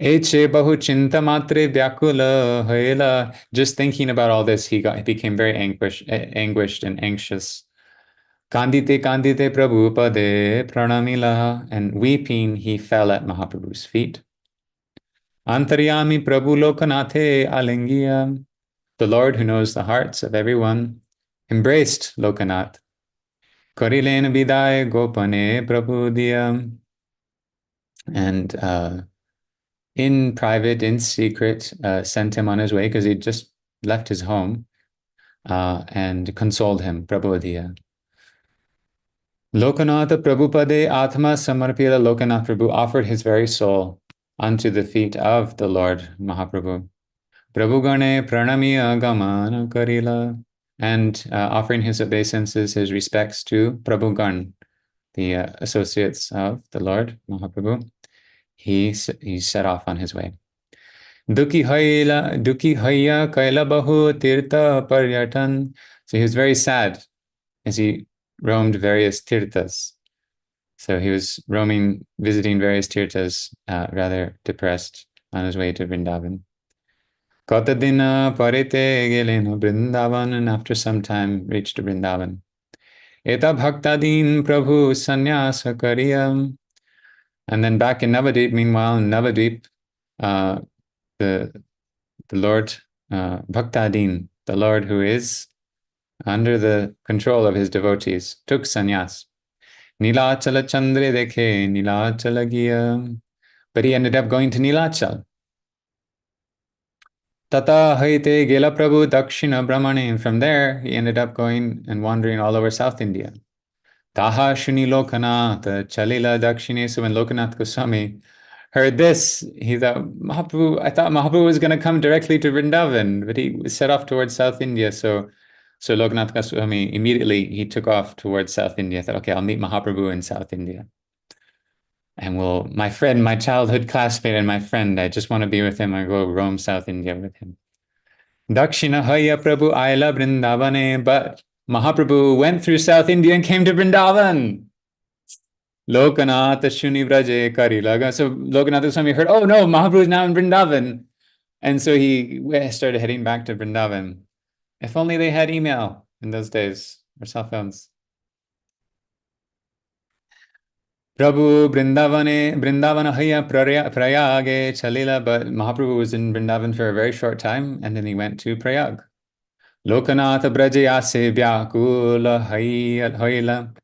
Eche Bahu Chinta Matre Vyakula Haela. Just thinking about all this, he became very anguished and anxious. Kandite Kandite Prabhu Pade Pranamila, and weeping, he fell at Mahaprabhu's feet. Antaryami Prabhu Lokanathe Alingiya. The Lord, who knows the hearts of everyone, embraced Lokanath. Korilen Vidaya Gopane Prabhu Diya. And in private, in secret, sent him on his way, because he'd just left his home, and consoled him, Prabhu Diya. Lokanatha Prabhupade Atma Samarpita. Lokanath Prabhu offered his very soul unto the feet of the Lord Mahaprabhu. Prabhugane Pranamiya Gamana Karila. And offering his obeisances, his respects to Prabhugan, the associates of the Lord Mahaprabhu, he set off on his way. Dukhi Haya Kaila Bahu Tirtha Paryatan. So he was very sad as he roamed various tirthas. So he was roaming, visiting various tirthas, rather depressed on his way to Vrindavan. Katadina Parite Gelena Vrindavan, and after some time reached Vrindavan. Eta Bhaktadin Prabhu Sannyasa Kariyam. And then back in Navadvip, meanwhile, in Navadvip, the Lord Bhaktadin, the Lord who is under the control of his devotees, took sannyas. Nilachala Chandre Dekhe Nilachala Giya. But he ended up going to Nilachal. Tata Haite Gela Prabhu Dakshina Brahmane. And from there, he ended up going and wandering all over South India. Taha Shuni Lokanath Chalila Dakshine. So when Lokanath Goswami heard this, he thought, I thought Mahaprabhu was going to come directly to Vrindavan, but he set off towards South India. So Lokanath Goswami immediately he took off towards South India. I thought, okay, I'll meet Mahaprabhu in South India. And my friend, my childhood classmate and my friend, I just want to be with him. I go roam South India with him. Dakshina Haya Prabhu Aila Vrindavane. But Mahaprabhu went through South India and came to Vrindavan. Lokanath Shuni Vraje Karilaga. So Lokanath Swami heard, oh no, Mahaprabhu is now in Vrindavan. And so he started heading back to Vrindavan. If only they had email in those days, or cell phones. Prabhu Vrindavana Haya Prayage Chalila. But Mahaprabhu was in Vrindavan for a very short time, and then he went to Prayag. Lokanatha Brajayase Vyakula Hayla.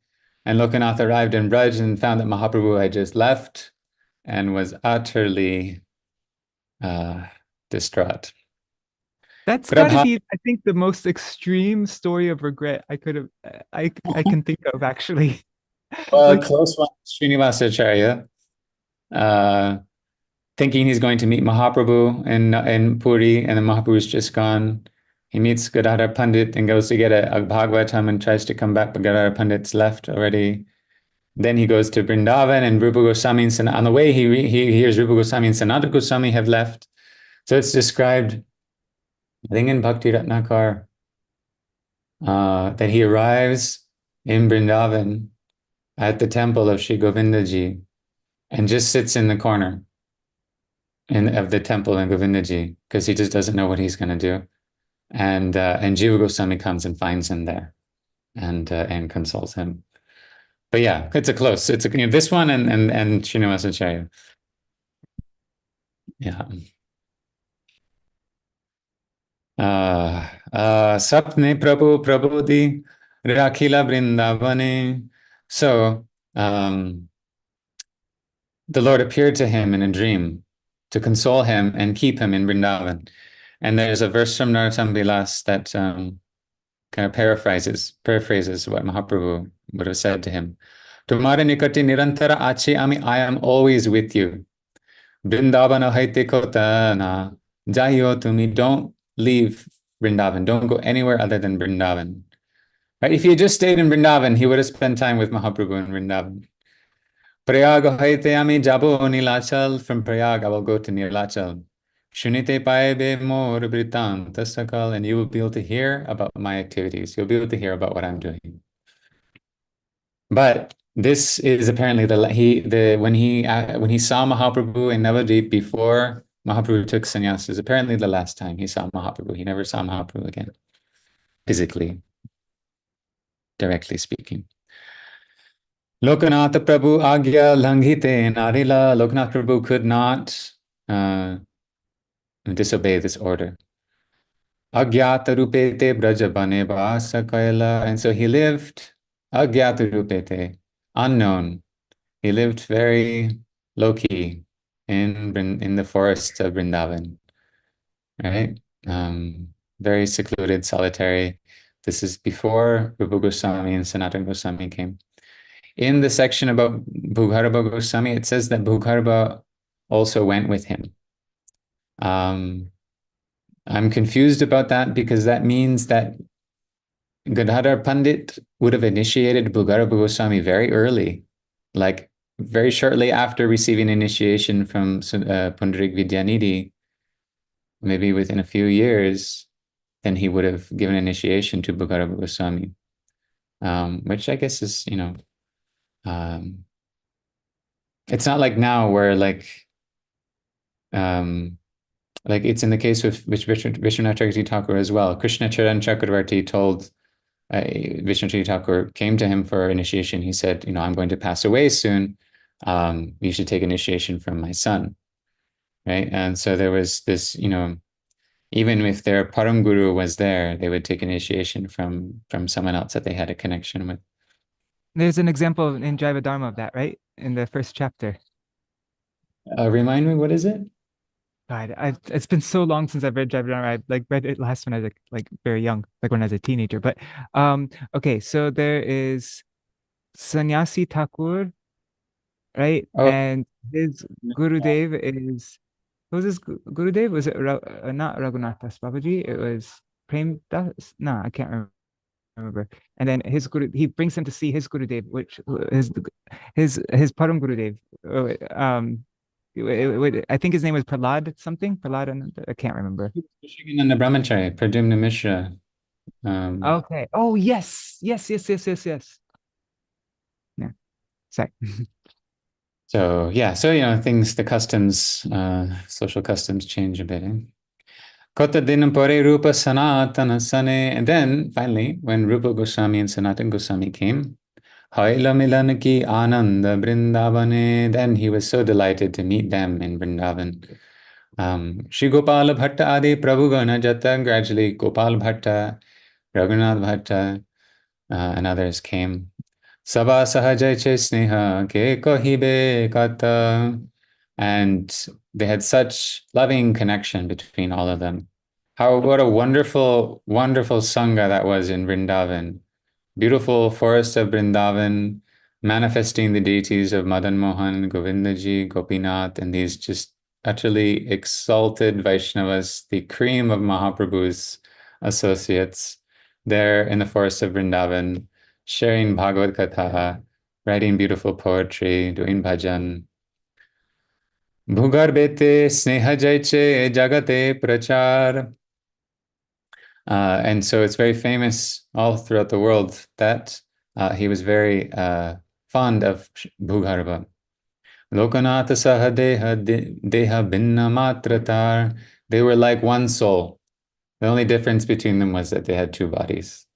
And Lokanath arrived in Braj and found that Mahaprabhu had just left and was utterly distraught. That's got to be, I think, the most extreme story of regret I can think of, actually. Well, like, close one, Śrīvāsa Acharya, thinking he's going to meet Mahaprabhu in Puri, and then Mahaprabhu's just gone. He meets Gadadhar Pandit and goes to get a Bhagavatam and tries to come back, but Gadadhar Pandit's left already. Then he goes to Vrindavan, and Rupa Goswami, and on the way he hears Rupa Goswami and Sanatana Goswami have left. So it's described, I think in Bhakti Ratnakar, that he arrives in Vrindavan at the temple of Sri Govindaji and just sits in the corner of the temple in Govindaji because he just doesn't know what he's going to do. And Jiva Goswami comes and finds him there and consoles him. But yeah, it's this one and Śrīnivāsa Acharya. Yeah. Sapne Prabhu Prabodhi Rakhila Vrindavane. So the Lord appeared to him in a dream to console him and keep him in Vrindavan. And there's a verse from Narottam Vilas that kind of paraphrases what Mahaprabhu would have said to him. Tumhare nikati nirantara achi ami, I am always with you. Vrindavana haite kotana jaiyo tumi. Don't leave Vrindavan. Don't go anywhere other than Vrindavan. Right? If he had just stayed in Vrindavan, he would have spent time with Mahaprabhu in Vrindavan. Prayag haite ami jabo Nilachal. From Prayag, I will go to Nilachal. Shunite paebe mor britanta sakal. And you will be able to hear about my activities. You'll be able to hear about what I'm doing. But this is apparently when he saw Mahaprabhu in Navadvip before Mahaprabhu took sannyas, is apparently the last time he saw Mahaprabhu. He never saw Mahaprabhu again, physically, directly speaking. Lokanath Prabhu Agya Langhite Narila. Lokanath Prabhu could not disobey this order. Agyata Rupete Brajabane Vasa Kaila. And so he lived Agyata Rupete, unknown. He lived very low-key in the forests of Vrindavan, right? Very secluded, solitary. This is before Rupa Goswami and Sanatana Goswami came. in the section about Bhugarbha Goswami, it says that Bhugarbha also went with him. I'm confused about that because that means that Gadadhar Pandit would have initiated Bhugarbha Goswami very early, like very shortly after receiving initiation from Pundarik Vidyanidhi, maybe within a few years, then he would have given initiation to Bhugarbha Goswami, which I guess is, it's not like now where like it's in the case with Vishwanath Chakravarti Thakur as well. Krishna Charan Chakravarti told Vishwanath Thakur, came to him for initiation. He said, I'm going to pass away soon. You should take initiation from my son. Right. And so there was this, even if their Param Guru was there, they would take initiation from someone else that they had a connection with. There's an example in Jaiva Dharma of that, right? In the first chapter. Remind me, what is it? God, it's been so long since I've read Jaiva Dharma. I read it last when I was like very young, like when I was a teenager. But okay, so there is Sannyasi Thakur, right? Oh, and his Gurudev is, who was his Gurudev? Was it not Raghunath Das Babaji? It was Prem Das? No, I can't remember. And then his Guru, he brings him to see his Gurudev, which his Param Gurudev. I think his name was Prahlad something. Prahlad, I can't remember. And the Brahmachari, Pradyumna Mishra. Okay. Oh yes. Yeah. Sorry. So yeah, things, the customs, social customs change a bit. Kota dinam pare Rupa Sanatana Sane. And then finally, when Rupa Goswami and Sanatana Goswami came, Haila Milan ki Ananda Vrindavane, then he was so delighted to meet them in Vrindavan. Shri Gopala Bhatta Adi Prabhu Gana Jata, gradually Gopal Bhatta, Raghunath Bhatta, and others came. Sabha Sahajai Che Sneha Ke Kohibe Kata. And they had such loving connection between all of them. What a wonderful, wonderful Sangha that was in Vrindavan. Beautiful forest of Vrindavan, manifesting the deities of Madan Mohan, Govindaji, Gopinath, and these just utterly exalted Vaishnavas, the cream of Mahaprabhu's associates, there in the forest of Vrindavan, sharing Bhagavad Katha, writing beautiful poetry, doing bhajan. Bhugarbete sneha jaiche jagate prachar. And so it's very famous all throughout the world that he was very fond of Bhugarbha. Lokanatha saha deha binna matratar. They were like one soul. The only difference between them was that they had two bodies.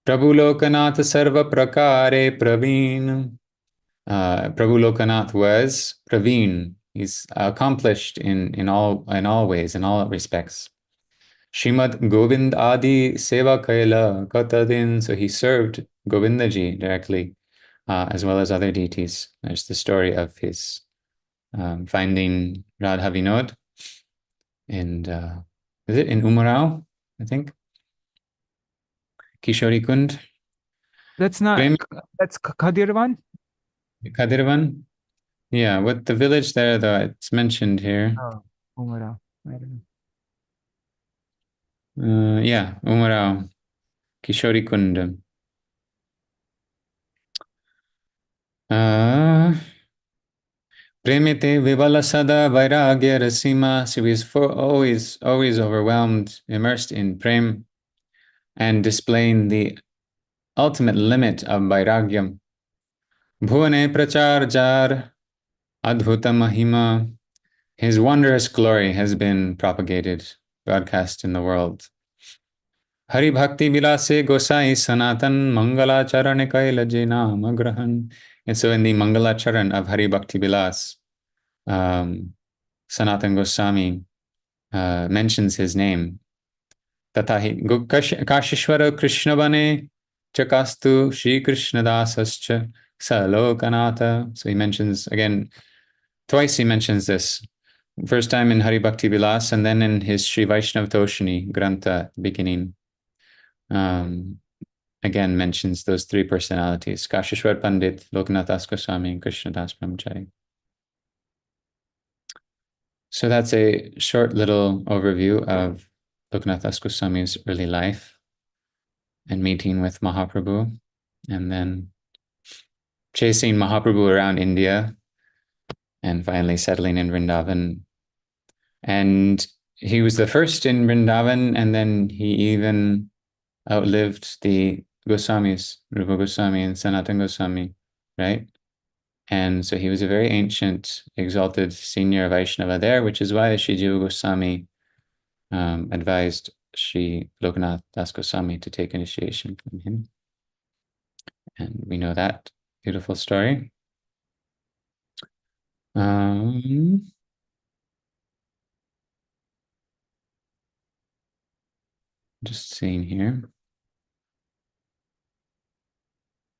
Prabhu Lokanath sarva prakare praveen. Prabhu Lokanath was praveen. He's accomplished in all ways, in all respects. Shrimad Govind Adi Seva Kaila Katadin. So he served Govindaji directly, as well as other deities. There's the story of his finding Radha Vinod, and is it in Umarao, I think? Kishori Kund. That's Kadirvan? Kadirvan? Yeah, what the village there, though, it's mentioned here. Oh, Umarao. I don't know. Yeah, Umarao, Kishori Kund. Premite Vivala Sada Vairagya Rasima. So he was always overwhelmed, immersed in prem, and displaying the ultimate limit of Vairagyam. Bhuvane Prachar Jar Adhuta Mahima. His wondrous glory has been propagated, broadcast in the world. Hari Bhakti Vilase Gosai Sanatan Mangala Charane Kaila Namagrahan. And so in the Mangala Charan of Hari Bhakti Vilas, Sanatan Goswami mentions his name. Tatahi Kashishwara Krishnavane Chakastu Śrī Kṛṣṇa Dasascha Salokanatha. So he mentions, again, twice he mentions this. First time in Hari Bhakti Vilas, and then in his Sri Vaishnav Toshini Grantha beginning. And again mentions those three personalities: Kashishwar Pandit, Lokanath Das Goswami, and Krishnadas Brahmachari. So that's a short little overview of Lokanath Das Goswami's early life and meeting with Mahaprabhu, and then chasing Mahaprabhu around India, and finally settling in Vrindavan. And he was the first in Vrindavan, and then he even outlived the Goswamis, Rupa Goswami and Sanatana Goswami, right? And so he was a very ancient, exalted senior Vaishnava there, which is why Shri Jiva Goswami advised Shri Lokanath Das Goswami to take initiation from him. And we know that beautiful story. Just seeing here.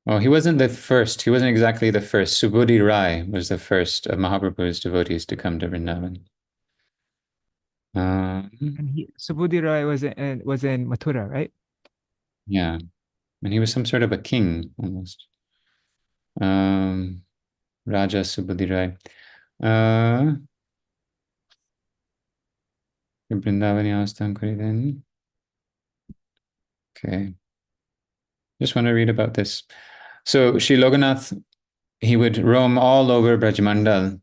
Well, he wasn't the first. He wasn't exactly the first. Subodhi Rai was the first of Mahaprabhu's devotees to come to Vrindavan. And Subodhi Rai was in Mathura, right? Yeah, and he was some sort of a king almost. Raja Subodhi Rai. Vrindavani Avasthan Koridan. Okay. Just want to read about this. So Sri Lokanath, he would roam all over Brajmandal,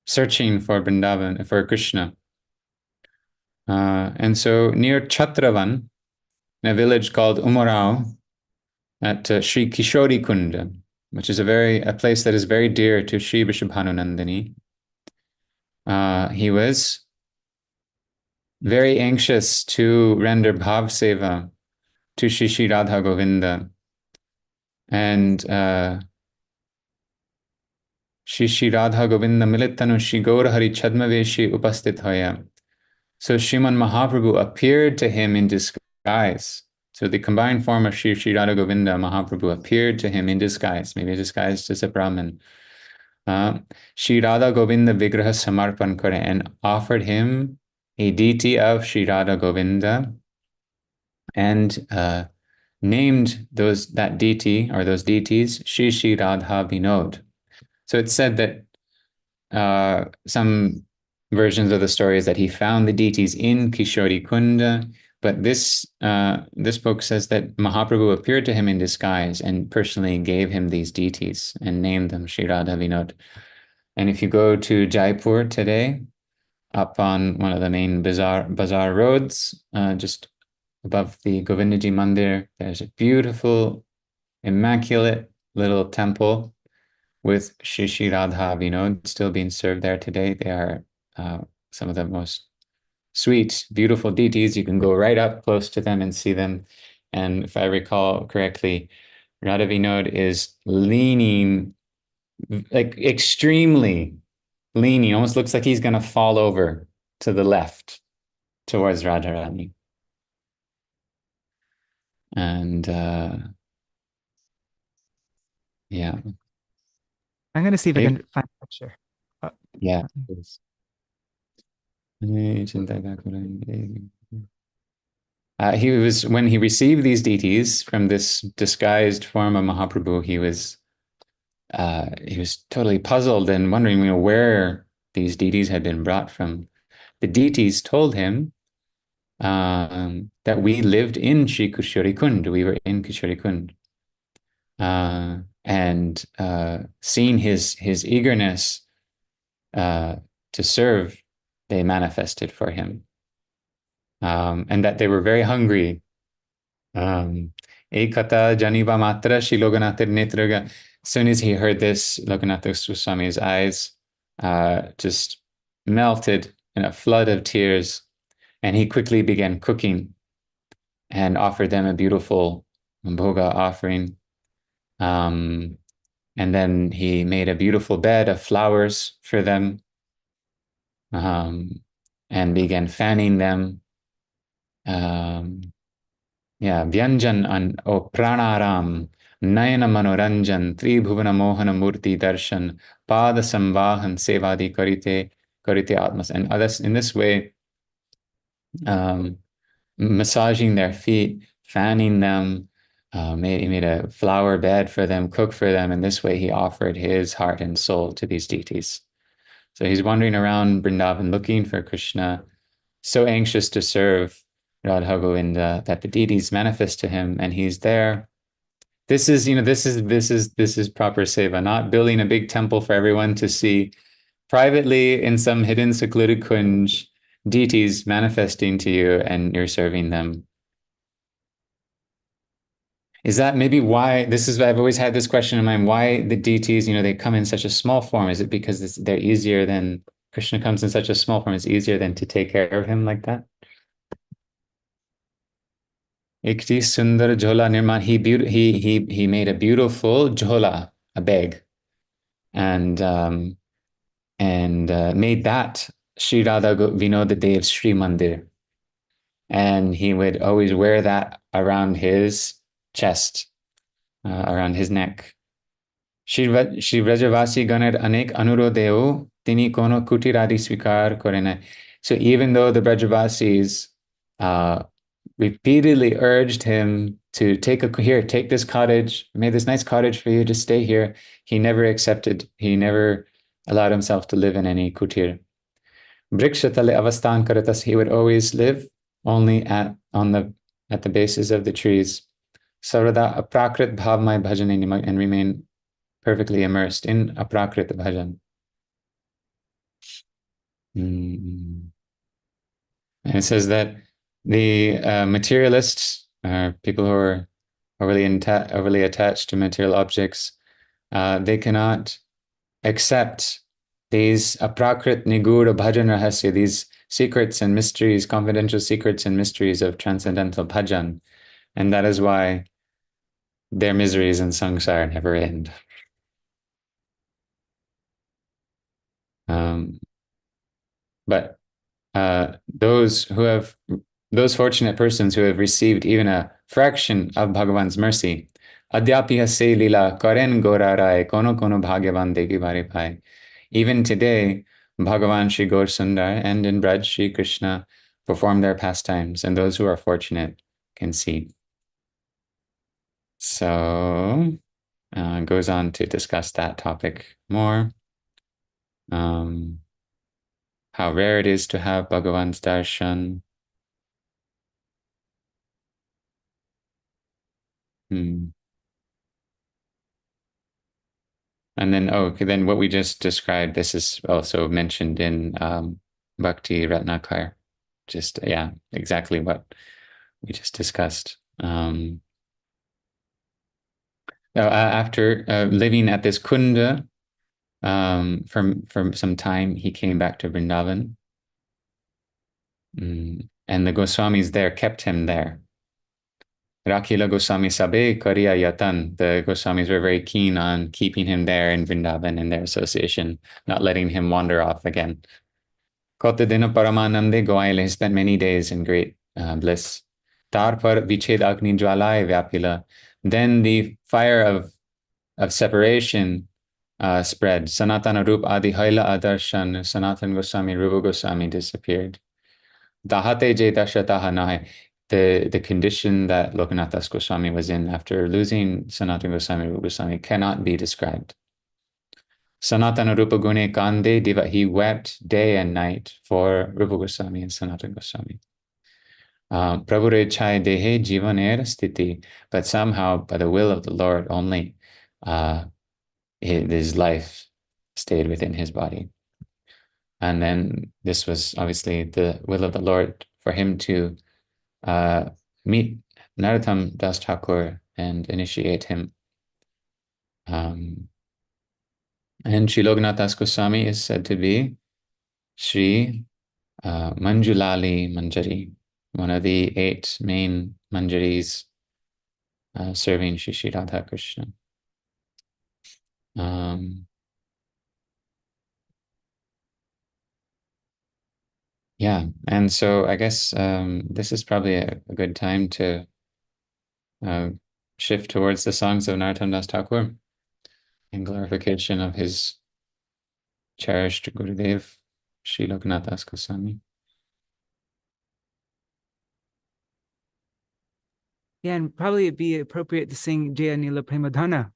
searching for Vrindavan, for Krishna. And so near Chhatravan, in a village called Umarao, at Sri Kishori Kunda, which is a place that is very dear to Sri Vrishabhanu Nandini, he was very anxious to render bhav seva to Shri Shri Radha Govinda. And Shri Shri Radha Govinda Militanu Shri Gaur Hari Chadmaveshi Upastit Hoya. So Sriman Mahaprabhu appeared to him in disguise. So the combined form of Shri Shri Radha Govinda, Mahaprabhu appeared to him in disguise, maybe disguised as a Brahmin. Shri Radha Govinda Vigraha Samarpan Kare, and offered him a deity of Shri Radha Govinda, and named that deity or those deities Shri Shri Radha Vinod. So it's said that some versions of the story is that he found the deities in Kishori Kunda, but this book says that Mahaprabhu appeared to him in disguise and personally gave him these deities and named them Shri Radha Vinod. And if you go to Jaipur today, up on one of the main bazaar roads, just above the Govindaji Mandir, there's a beautiful, immaculate little temple with Shri Shri Radha Vinod still being served there today. They are some of the most sweet, beautiful deities. You can go right up close to them and see them. And if I recall correctly, Radha Vinod is leaning, like extremely leaning, almost looks like he's going to fall over to the left towards Radharani. And yeah. I'm going to see if I can find a picture. Yeah. He was, when he received these deities from this disguised form of Mahaprabhu, he was totally puzzled and wondering, where these deities had been brought from. The deities told him that we lived in Shri Kishori Kund. We were in Kishori Kund. And seeing his eagerness to serve, they manifested for him. And that they were very hungry. Ekata Janiva Matra Shri Lokanathir Netraga. As soon as he heard this, Lokanath Goswami's eyes just melted in a flood of tears, and he quickly began cooking and offered them a beautiful bhoga offering. And then he made a beautiful bed of flowers for them, and began fanning them. Vyanjan o pranaram, Nayana Manoranjan, Tribhuvana Mohana Murti Darshan, Pada Samvahan Sevadi Karite Atmas. And others, in this way, massaging their feet, fanning them, he made a flower bed for them, cooked for them, and this way he offered his heart and soul to these deities. So he's wandering around Vrindavan looking for Krishna, so anxious to serve Radha Govinda that the deities manifest to him, and he's there. This is proper seva, not building a big temple for everyone to see. Privately, in some hidden, secluded kunj, deities manifesting to you, and you're serving them. Is that maybe why I've always had this question in mind, why the deities, they come in such a small form? Is it because they're easier than Krishna comes in such a small form, it's easier than to take care of him like that? Ikti sundar jhola nirman. He made a beautiful jhola, a bag, and made that Sri Radha Vinod Dev Sri Mandir. And he would always wear that around his chest, around his neck. Shri Vrajavasi Ganar Anek Anurodeo Tini Kono Kutiradi Svikar Korena. So even though the Vrajavasis repeatedly urged him to take this cottage, we made this nice cottage for you, just stay here, he never accepted, he never allowed himself to live in any kutir. Vrikshatale avastan karatas, he would always live only at the bases of the trees. Sarada aprakrit bhavmay bhajan, and remain perfectly immersed in aprakrit bhajan. And it says that the materialists, people who are overly attached to material objects, they cannot accept these aprakrit nigur bhajan rahasya, these secrets and mysteries, confidential secrets and mysteries of transcendental bhajan. And that is why their miseries in samsara never end. But those fortunate persons who have received even a fraction of Bhagavan's mercy, Adyapiha se lila karen gora rai kono kono bhagyavan degi bhare bhai. Even today, Bhagavan Shri Gaur Sundar and in Braj Śrī Kṛṣṇa perform their pastimes, and those who are fortunate can see. So, goes on to discuss that topic more. How rare it is to have Bhagavan's darshan. And then, then what we just described, this is also mentioned in Bhakti Ratnakar. Just, exactly what we just discussed. After living at this kunda from some time, he came back to Vrindavan. And the Goswamis there kept him there. Rakila Goswami Sabe Kariya Yatan. The Goswamis were very keen on keeping him there in Vrindavan in their association, not letting him wander off again. Kotadina Paramanande Goaile, he spent many days in great bliss. Tarpar Vichhed Agni Jwalai Vyapila. Then the fire of separation spread. Sanatana Rup Adi Haila Adarshan, Sanatan Goswami, Rupa Goswami disappeared. Dahate Je Dashataha Nahe. The condition that Lokanath Goswami was in after losing Sanatana Goswami, Rupa Goswami, cannot be described. Sanatana Rupa Gune Kande Diva, he wept day and night for Rupa Goswami and Sanatana Goswami. Prabhu Chai Dehe Jivaner Sthiti, but somehow by the will of the Lord only, his life stayed within his body. And then this was obviously the will of the Lord for him to meet Narottam Das Thakur and initiate him. And Sri Lokanath Das Goswami is said to be Sri Manjulali Manjari, one of the 8 main manjaris serving Shri Radha Krishna. And so I guess this is probably a good time to shift towards the songs of Narottam Das Thakur in glorification of his cherished Gurudev, Sri Lokanath Das Goswami. Yeah, and probably it'd be appropriate to sing Jaya Nila Premadhana.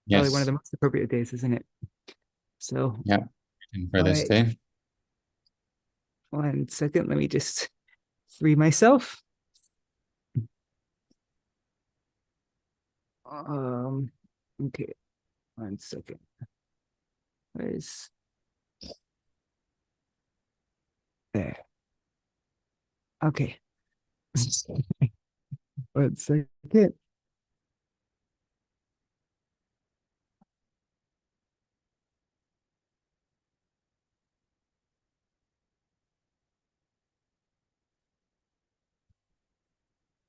Probably one of Yes. the most appropriate days, isn't it? So, Yeah. And for all this right. day. 1 second. Let me just free myself. Okay. 1 second. Where's there? Okay. 1 second.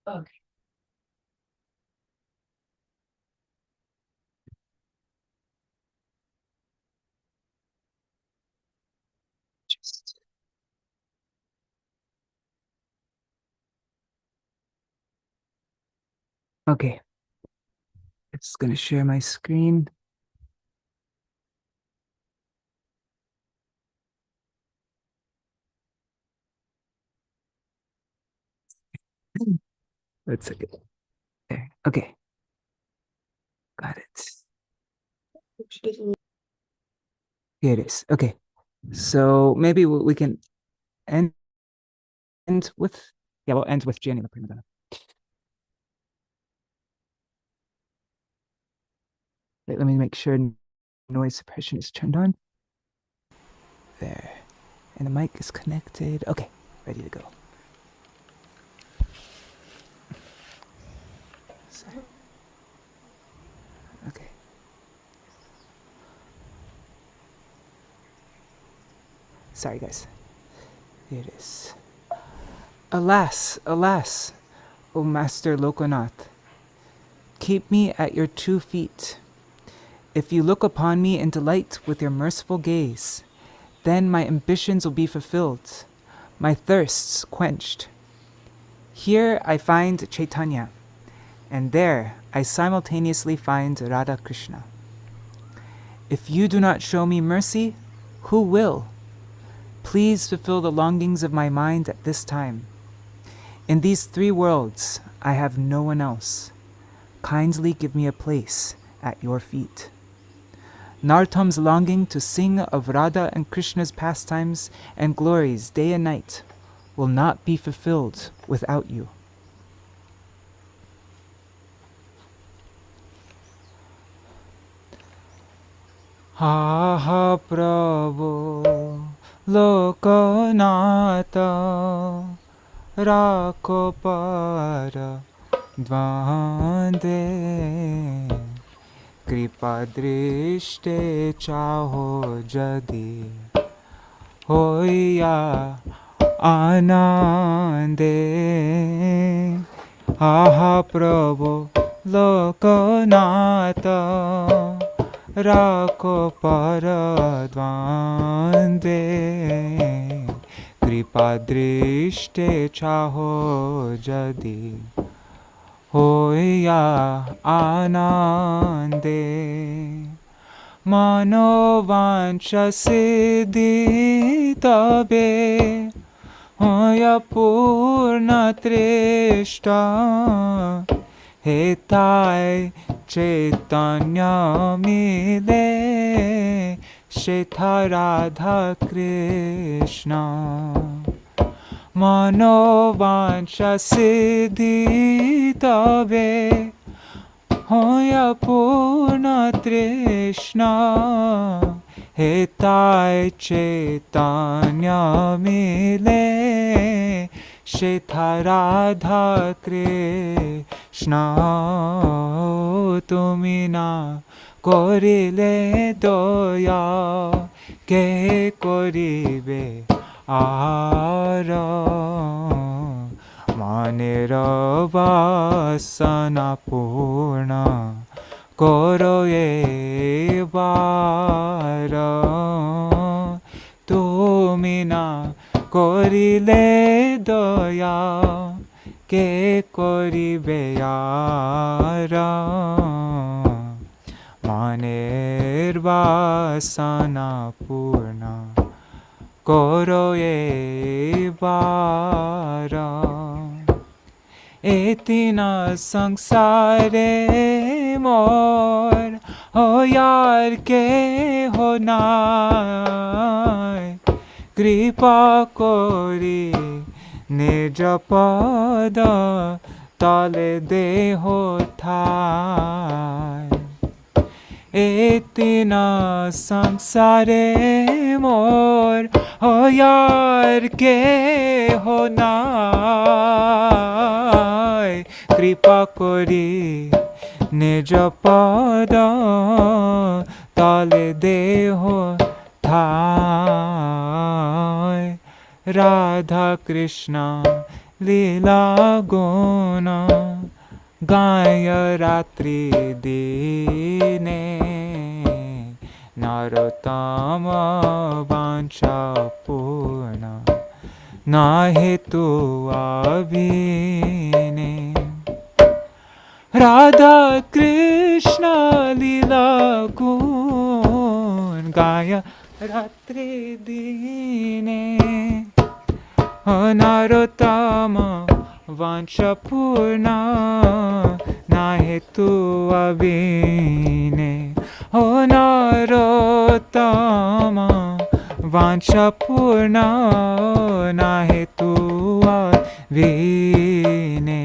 Okay. Okay. It's going to share my screen. Let's see. There. Okay. Got it. Here it is. Okay. So maybe we can end with, yeah, we'll end with Gianni La Primadonna. Wait, let me make sure noise suppression is turned on. There. And the mic is connected. Okay, ready to go. Sorry. Okay. Sorry, guys. Here it is. Alas, alas, O Master Lokanath, keep me at your 2 feet. If you look upon me and delight with your merciful gaze, then my ambitions will be fulfilled, my thirsts quenched. Here I find Caitanya, and there I simultaneously find Radha Krishna. If you do not show me mercy, who will? Please fulfill the longings of my mind at this time. In these 3 worlds, I have no one else. Kindly give me a place at your feet. Narottam's longing to sing of Radha and Krishna's pastimes and glories day and night will not be fulfilled without you. Ha ha Prabhu Lokanata Rakho para dvande Kripa drishte chaho jadi hoya anande. Aha Prabhu Lokanata Rakho para dvande Kripa drishte chaho jadi hoya anande. Mano vancha siddhi tabe hoya purna trishta. Hetai Caitanya mile Shetha Radha Krishna. Mano vancha siddhi tabe hoya purna trishna. Hetai Caitanya mile Shetha Radha Krishna. Tumi na korile doya ke koribe ara. Manera vasana purna koro e bara. Tumi na korile doya ke koribe ara. Maner vasana purna koro e bara. এতিনা সংসারে মোর হয়ার কেহ নাই কৃপা করি নিজ পদ তলে দেহ ঠাই এতিনা সংসারে মোর হয়ার কেহ নাই কৃপা করি নিজ পদ তলে দেহ ঠাই রাধা কৃষ্ণ লীলা গুণ গায় রাত্রি দিনে নরোত্তম বাঞ্ছা পূর্ণ না হেতু আভিনে রাধা কৃষ্ণ লীলা গুণ গায় রাত্রি দিনে নরোত্তম বাঞ্ছা পূর্ণ না হেতু আভিনে ও নরোত্তম বাঞ্ছা পূর্ণ না হেতু আভিনে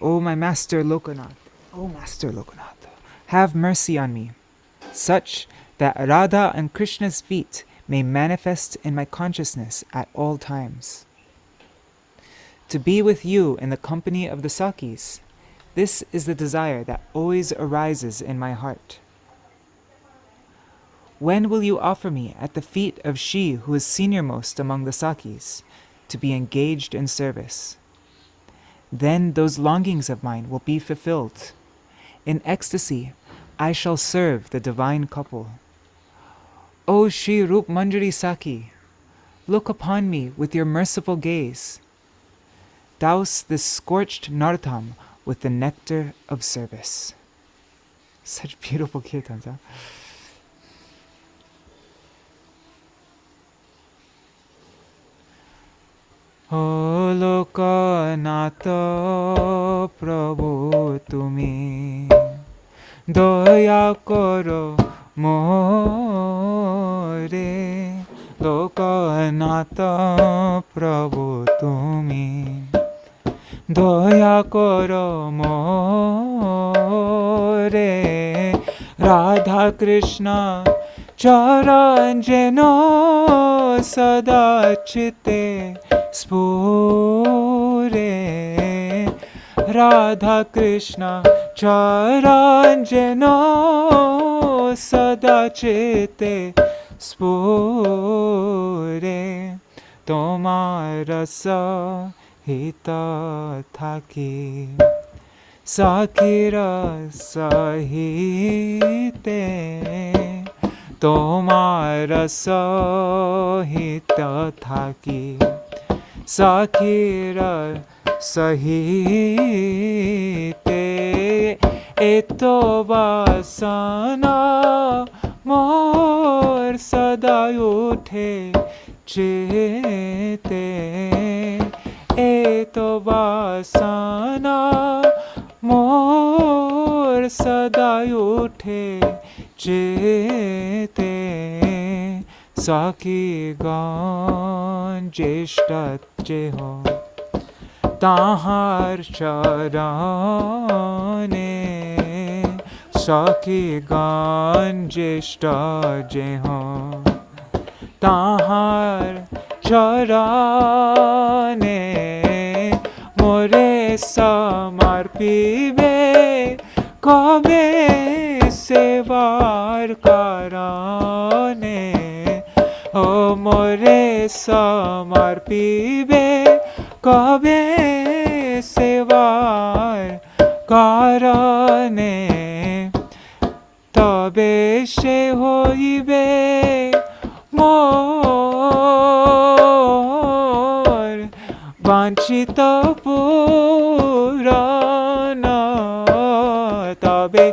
O my Master Lokanath, O Master Lokanath, have mercy on me, such that Radha and Krishna's feet may manifest in my consciousness at all times. To be with you in the company of the Sakis, this is the desire that always arises in my heart. When will you offer me at the feet of she who is seniormost among the Sakis to be engaged in service? Then those longings of mine will be fulfilled. In ecstasy, I shall serve the divine couple. O Shri Rup Manjari Saki, look upon me with your merciful gaze. Douse this scorched nartam with the nectar of service. Such beautiful kirtans, huh? O Lokanath Prabhu tumi দয়া করো মোরে লোকনাথ প্রভু তুমি দয়া করো মোরে রাধা কৃষ্ণ চরণ যেন সদা চিতে স্ফুরে রাধা কৃষ্ণ চরণ যেন সদা চিতে স্ফুরে তোমার সহিত থাকি সখির সহিতে তোমার সহিত থাকি সখির সহিতে এতো বাসনা মোর সদাই উঠে চেতে এতো বাসনা মোর সদাই উঠে চেতে সখী গণ জ্যেষ্ঠ যেহ তাহার চরণে সখী গণ জ্যেষ্ঠ যেহ তাহার চরণে মোরে সমর্পিবে কবে সেবার কারণে ও মোরে সমর্পিবে কবে সেবার কারণে তবে সে হইবে মোর বাঞ্ছিত পূরণ তবে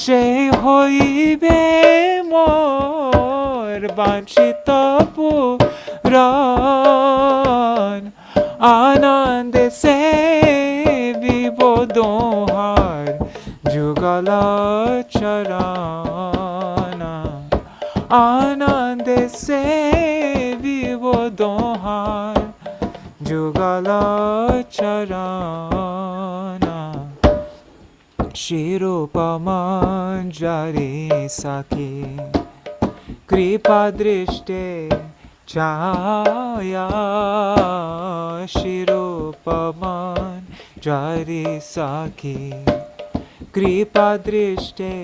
সে হইবে মোর বাঞ্ছিত প্রাণ আনন্দে সে বিবোধহার যুগল চরণা আনন্দে সে বিবোধহার যুগল চরণা শিরূপমঞ্জরি সখি কৃপা দৃষ্টে ছায়া শিরূপমঞ্জরি সখি কৃপা দৃষ্টে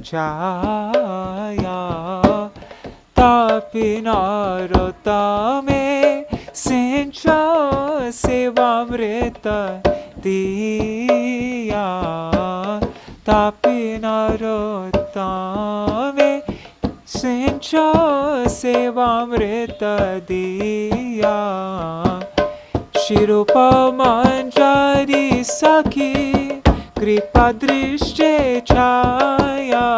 ছায়া তাপি নরোত্তমে সিঞ্চ সেবামৃত দিয়া তাপি নরোত্তমে সিঞ্চ সেবামৃত দিয়া শিরূপমঞ্জরি সখি কৃপা দৃষ্টে ছায়া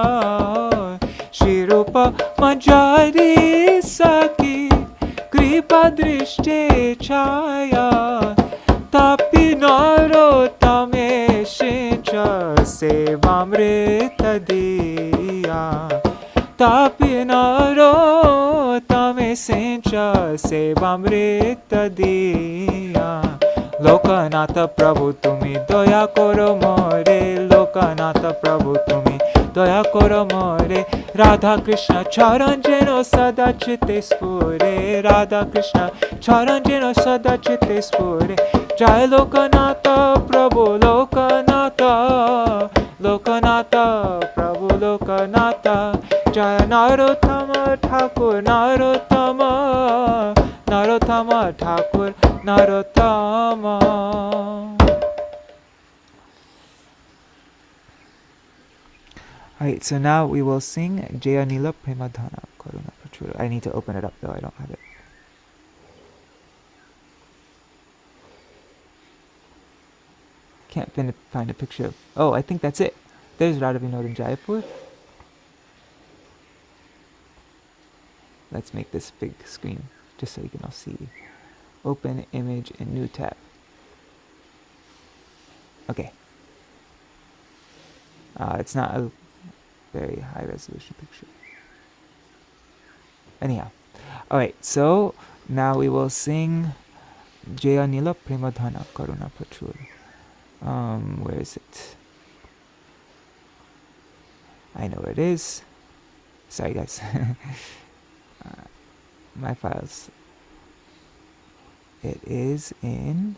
শিরূপমঞ্জরি সখি কৃপা দৃষ্টে ছায়া তাপি নরোত্তমে সিঞ্চ সেবামৃত দিয়া তাপি নরোত্তমে সিঞ্চ সেবামৃত দিয়া লোকনাথ প্রভু তুমি দয়া করো মোরে লোকনাথ প্রভু তুমি দয়া করো মোরে রাধা কৃষ্ণ চরণ যেন সদা চিত্তে স্ফুরে রাধা কৃষ্ণ চরণ যেন সদা চিত্তে স্ফুরে জয় লোকনাথ প্রভু লোকনাথ লোকনাথ প্রভু লোকনাথ জয় নরোত্তম ঠাকুর নরোত্তম নরোত্তম ঠাকুর নরোত্তম Alright, so now we will sing Jaya Nila Premadhana Karuna Prachura. I need to open it up though, I don't have it. Can't find a picture of... Oh, I think that's it. There's Radha Vinod in Jaipur. Let's make this big screen, just so you can all see. Open image in new tab. Okay. It's not a very high resolution picture. Anyhow. Alright, so now we will sing Jaya Nila Premadhana Karuna Prachur. Where is it? I know where it is. Sorry guys. My files. It is in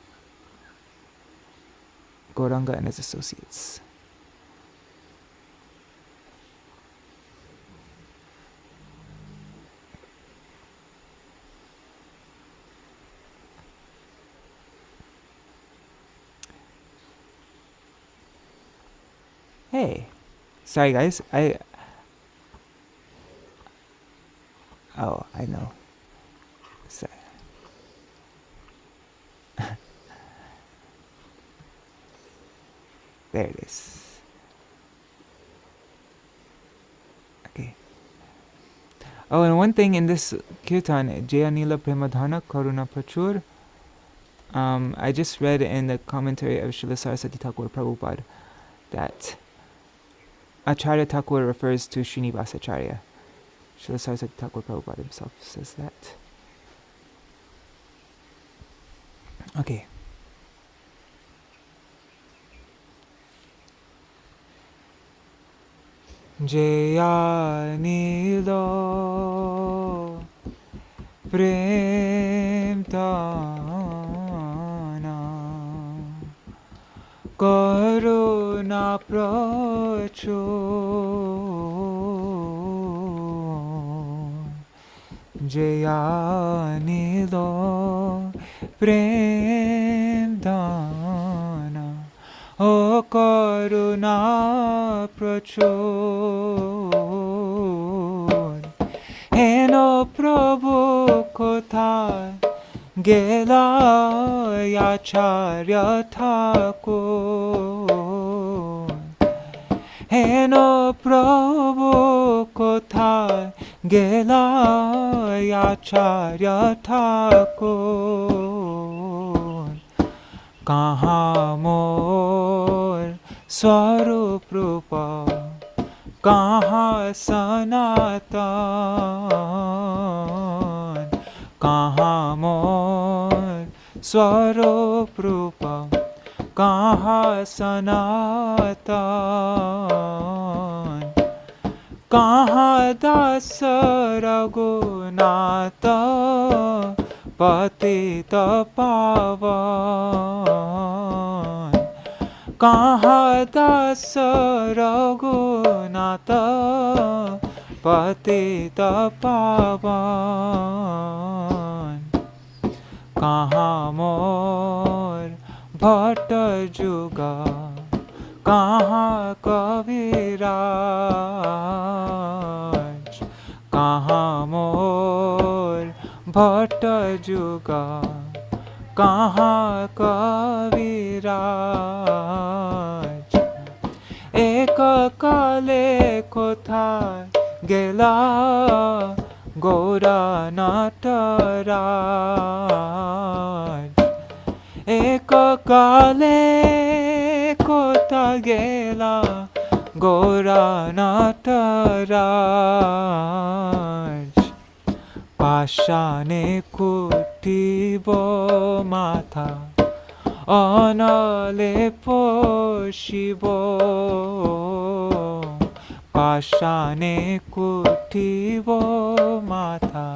Gauranga and his associates. Hey, sorry guys, oh, I know. Sorry. There it is. Okay. Oh, and one thing in this kirtan, Jaya Nila Premadhana Karuna Prachur, I just read in the commentary of Srila Saraswati Thakur Prabhupada that Acharya Thakur refers to Śrīvāsa Acharya. Srila Saraswati Thakur Prabhupada himself says that. Okay. Jaya Nilo Prem Dana Karuna Prachur Jaya Nilo Prem Dana O Karuna Prachur Heno Prabhu Kotha Gela Acharya Thakur Heno Prabhu Kotha gela acharya Thakur kaha mor swarup rupa kaha sanatan kaha mor swarup rupa kaha sanatan kaha das raghunata patita pavan kaha das raghunata patita pavan kaha mor bhatta juga kaha kaviraj kaha mor bhatta juga kaha kaviraj ek kale kothay gela gora nataraj ek kale kothay gela gora nataraj পাশানে কুটিব মাথা অনলে পশিব পাশানে কুটিব মাথা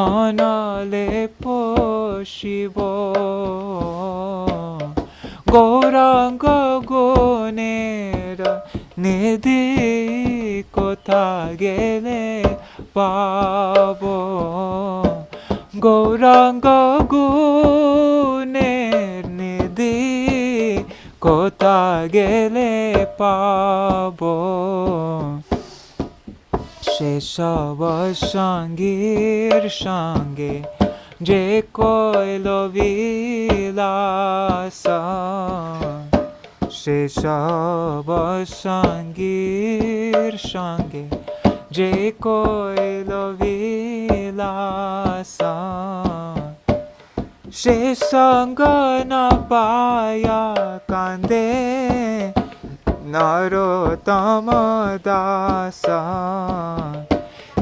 অনলে পশিব গৌরাঙ্গ গুণের নিধি কোথা গেলে পাবো গৌরাঙ্গ গুণের নিধি কোথা গেলে পাবো সেসব সঙ্গীর সঙ্গে যে কইল বিলাস সেসব সঙ্গীর সঙ্গে যে কইল বিলাস সে সঙ্গ না পায়া কান্দে নরোত্তম দাস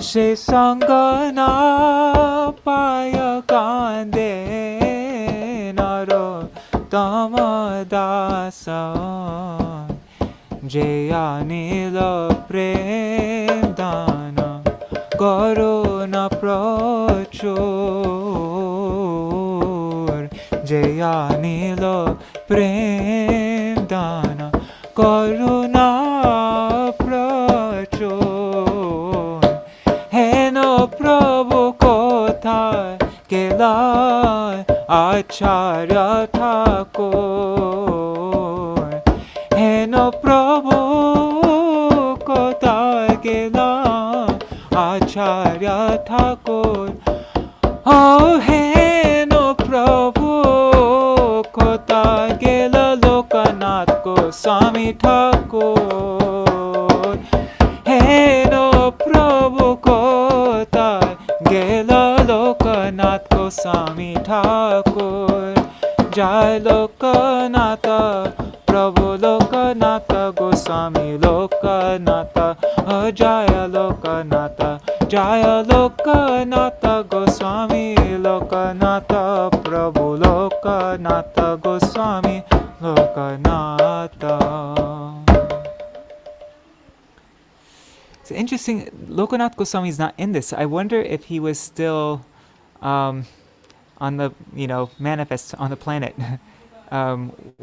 সে সঙ্গ না পায়া কান্দে নরোত্তম দাস যে আনিল প্রেম দান করুণা প্রচুর যে আনিল প্রেম দান করুণা প্রচুর হেন প্রভু কোথায় গেলা আচার্য ঠাকুর হেন প্রভু কোথায় গেলা আচার্য ঠাকুর ও হেন প্রভু কোথায় গেল লোকনাথ গোস্বামী ঠাকুর হেন প্রভু কোথায় গেল লোকনাথ গোস্বামী ঠাকুর জয় লোকনাথ প্রভু লোকনাথ গোস্বামী লোকনাথ জয় লোকনাথ গোস্বামী লোকনাথ প্রভু Loknath Goswami Loknath. It's interesting, Lokanath Goswami is not in this. I wonder if he was still on the, manifest on the planet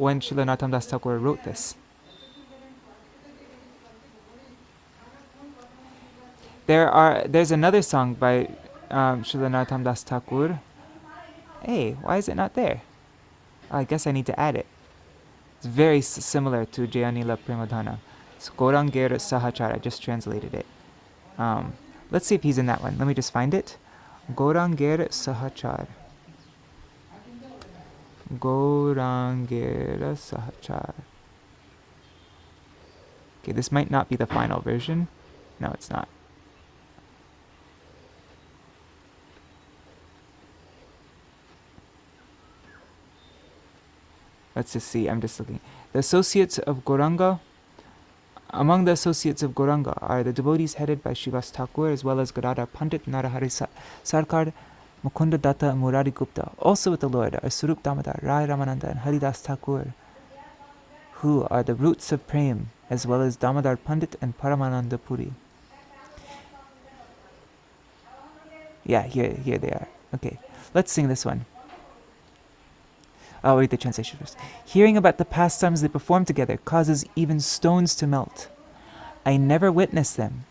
when Srila Narottam Das Thakur wrote this. There's another song by Srila Narottam Das Thakur. Hey, why is it not there? I guess I need to add it. It's very similar to Jayanila Premadhana. It's Gaurangir Sahachara. I just translated it. Let's see if he's in that one. Let me just find it. Gaurangir Sahachar. Gaurangir Sahachar. Okay, this might not be the final version. No, it's not. let's just see, I'm just looking. The associates of Gauranga, among the associates of Gauranga are the devotees headed by Śrīvāsa Thakur, as well as Gadadhar Pandit, Narahari Sarkar, Mukunda Datta, and Murari Gupta. Also with the Lord are Swarup Damodar, Rai Ramananda, and Haridas Thakur, who are the roots of Prem, as well as Damodar Pandit and Paramananda Puri. Yeah, here they are. Okay, let's sing this one. I'll read the translation first. Hearing about the pastimes they perform together causes even stones to melt. I never witnessed them,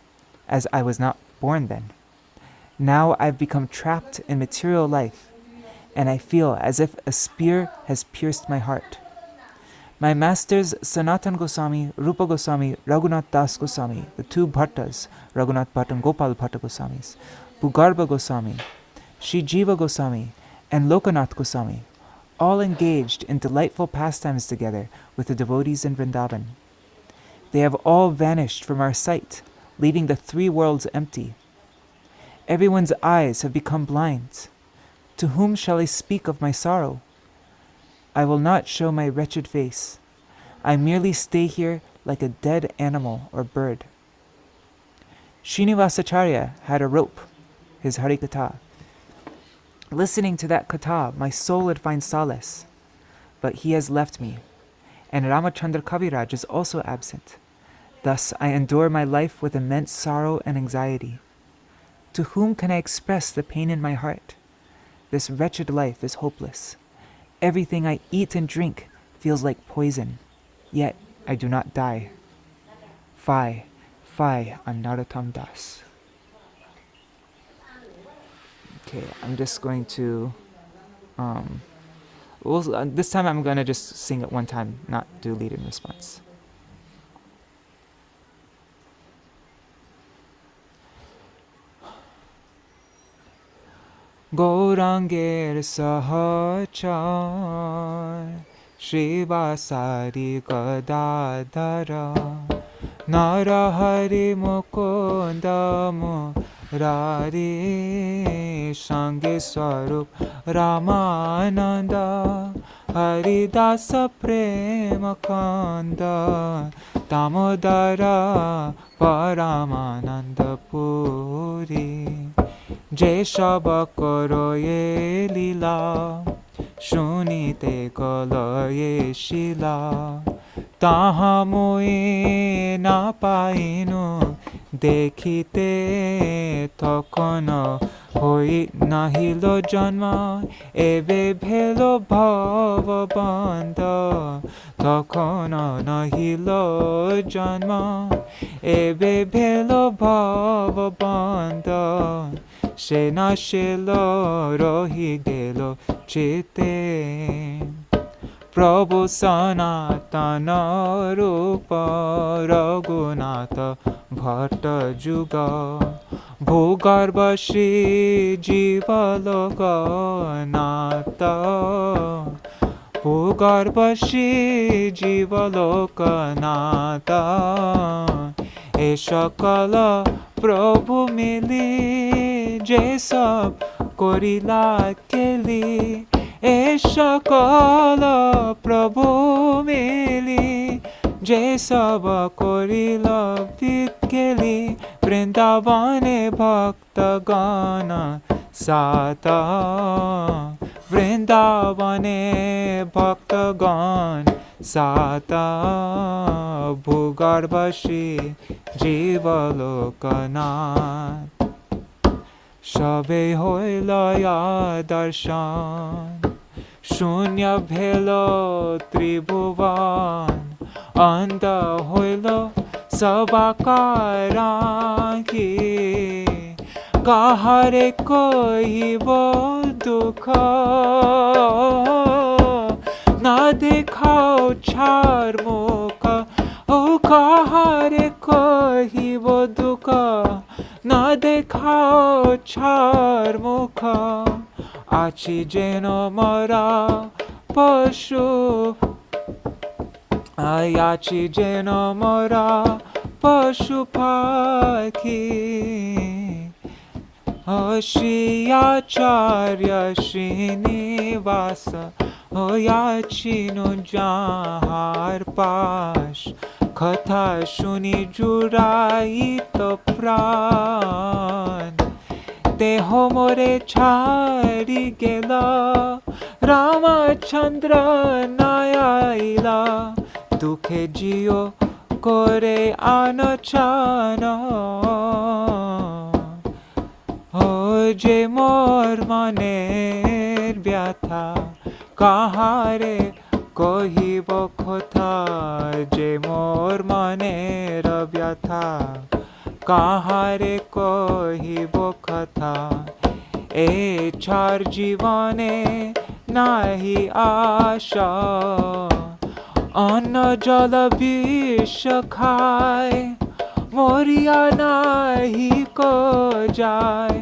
as I was not born then. Now I've become trapped in material life, and I feel as if a spear has pierced my heart. My masters Sanatan Goswami, Rupa Goswami, Raghunath Das Goswami, the two Bhattas, Raghunath Bhatt and Gopal Bhatta Goswamis, Bhugarbha Goswami, Shri Jiva Goswami, and Lokanath Goswami, all engaged in delightful pastimes together with the devotees in Vrindavan. They have all vanished from our sight, leaving the three worlds empty. Everyone's eyes have become blind. To whom shall I speak of my sorrow? I will not show my wretched face. I merely stay here like a dead animal or bird. Srinivasacharya had a rope, his Harikatha. Listening to that katha, my soul would find solace. But he has left me, and Ramachandra Kaviraj is also absent. Thus I endure my life with immense sorrow and anxiety. To whom can I express the pain in my heart? This wretched life is hopeless. Everything I eat and drink feels like poison, yet I do not die. Fie, fie on Narottam Das. Okay, I'm just going to, this time I'm going to just sing it one time, not do lead in response. Gaurangir Sahachar Śrīvāsa Gadadhara Narahari Mukunda Murari Shangi Swarup Ramananda Haridasa Premakanda Damodara Paramananda Puri Je Shaba Karo Ye Lila Shunite Kala Ye Shila Taha Mui Na Painu Dekhite Tokono Hoi Nahilo Janma Ebe Bhelo Bhava Bandha Tokono Nahilo Janma Ebe Bhelo Bhava Bandha Shena Shelo Rohi Gelo Chite Prabhu Sanatana Rupa Raghunatha Bhatta Juga Bhugarbha Shri Jiva Lokanatha Bhugarbha Shri Jiva Lokanatha E Shakala Prabhu Mili Je Sab Korila Keli E Shakala Prabhu Mili Je Sab Korila Vitkeli Vrindavane Bhakta Gana Sata Vrindavane Bhakta Gana Sata Bhugarbha Shri Jiva Lokanath Shabe Hoilaya Darshan Shunya Bhelo Tribhuvan Anda Hoilo Sabakaranki Kahare Kohibo Dukha Na dekhao char mukha O kahare kohibo dukha Na dekhao char mukha Achi jeno mara pashu Ayachi jeno mara pashu pakhi Shri Acharya Srinivasa হইয়াছিনু যাহার পাশ কথা শুনি জুড়াইত প্রাণ দেহ মোরে ছাড়ি গেল রামচন্দ্র নায়াইলা দুঃখে জিও করে আনচান ও যে মোর মনের ব্যথা কাহারে কহিব কথা যে মোর মনের ব্যথা কাহারে কহিব কথা এ চার জীবনে নাহি আশা অন্ন জল বিষ খায় মরিয়া নাহি কো যায়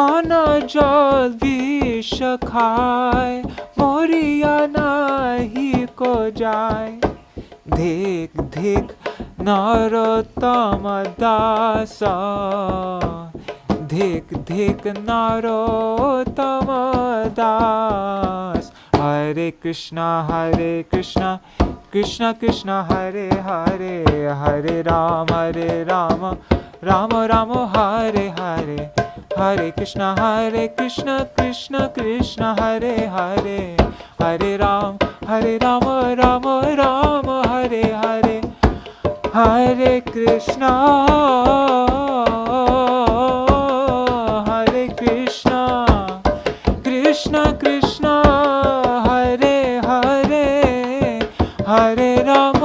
অন্ন জল বিষ খায় মরিয়া নাহি কো যায় ধিক ধিক নরোত্তম দাস ধিক ধিক নরোত্তম দাস হরে কৃষ্ণ কৃষ্ণ কৃষ্ণ হরে হরে হরে রাম রাম রাম হরে হরে হরে কৃষ্ণ কৃষ্ণ কৃষ্ণ হরে হরে হরে রাম রাম রাম হরে হরে হরে কৃষ্ণ কৃষ্ণ কৃষ্ণ হরে হরে হরে রাম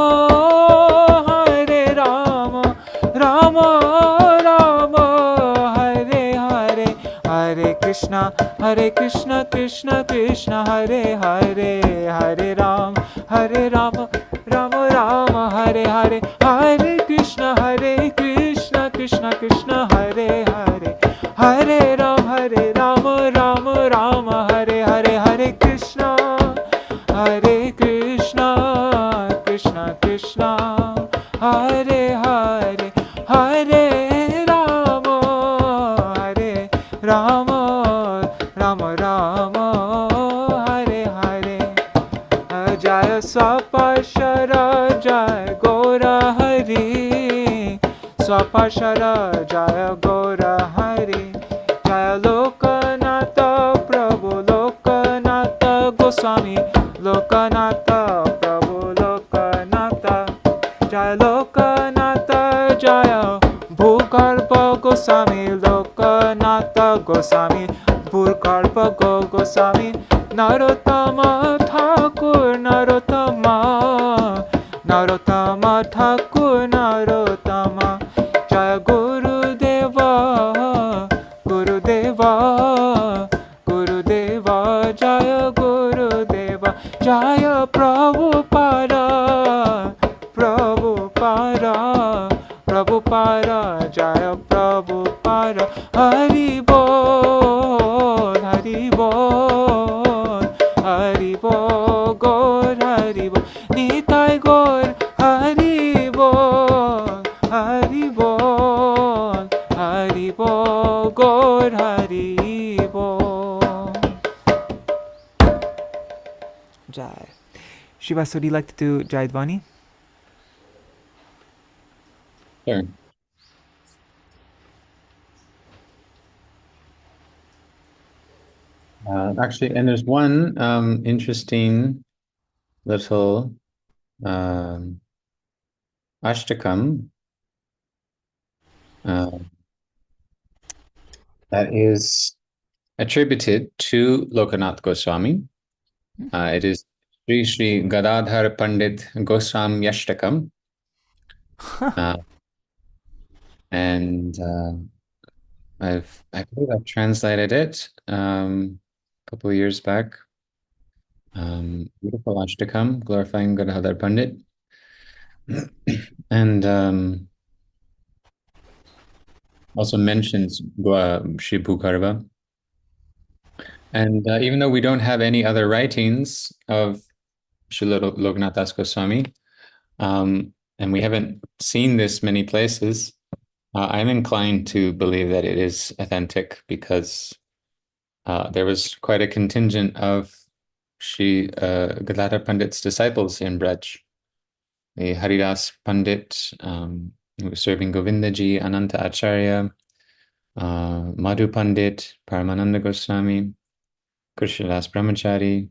রাম রাম হরে হরে হরে কৃষ্ণ কৃষ্ণ কৃষ্ণ হরে হরে হরে রাম রাম রাম হরে হরে হরে কৃষ্ণ কৃষ্ণ কৃষ্ণ হরে হরে হরে রাম রাম রাম হরে হরে হরে কৃষ্ণ কৃষ্ণ কৃষ্ণ হরে হরে হরে রাম রাম রাম রাম হরে হরে জয় সপশর জয় গৌর হরি সপশর জয় গৌর হরি জয় লোকনাথ প্রভু লোকনাথ গোস্বামী লোকনাথ প্রভু লোকনাথ জয় লোকনাথ জয় ভূগর্ভ গোস্বামী লোকনাথ গোস্বামী ভূগর্ভ গোস্বামী নরোত্তম ঠাকুর নরোত্তম ঠাকুর নরোত্তম জয় গুরুদেব জয় গুরুদেব জয় প্রভুপাদ জয় প্রভুপাদ হরি বল গৌর হরি বল নিতাই গৌর হরি বল গৌর হরি বল Jai. Śrīvāsa, would you like to do Jai Dvani? Sure. Actually, and there's one interesting little ashtakam that is attributed to Lokanath Goswami. It is Shri Gadadhar Pandit Goswami Ashtakam. And I believe I've translated it a couple of years back. Beautiful Ashtakam, glorifying Gadadhar Pandit. And also mentions Shri Bhukarva. And even though we don't have any other writings of Srila Lokanath Das Goswami, and we haven't seen this many places, I'm inclined to believe that it is authentic because there was quite a contingent of Shri Gadadhar Pandit's disciples in Braj. The Haridas Pandit, who was serving Govindaji, Ananta Acharya, Madhu Pandit, Paramananda Goswami, Krishnadas Brahmachari,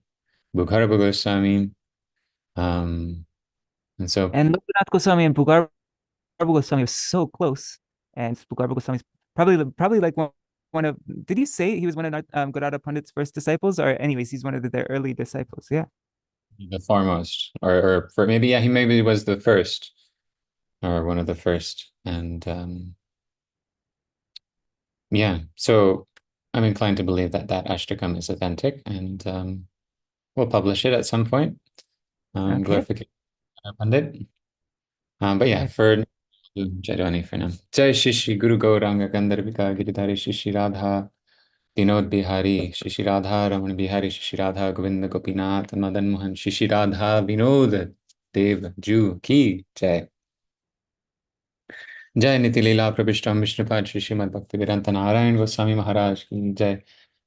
Bhugarbha Goswami, and so. And Lokanath Goswami and Bhugarbha Goswami are so close, and Bhugarbha Goswami is probably like one of. Did you say he was one of Gadadhar Pandit's first disciples, or anyways, he's one of their early disciples? Yeah. The foremost, or for maybe, yeah, he maybe was the first, or one of the first, and yeah. So I'm inclined to believe that that Ashtakam is authentic, and we'll publish it at some point. Okay. Glorification Pandit. But yeah, for Jadwani for now. Jai Shri Guru Gauranga Gandharvika Giridhari Shri Radha Vinod Bihari Shri Radha Raman Bihari Shri Radha Govinda Gopinath Madan Mohan Shri Radha Vinod Dev Ju Ki Jai. जय निति लीला प्रविष्टम विष्णुपाद श्री श्रीमद भक्ति वेदांत नारायण गोस्वामी महाराज की जय.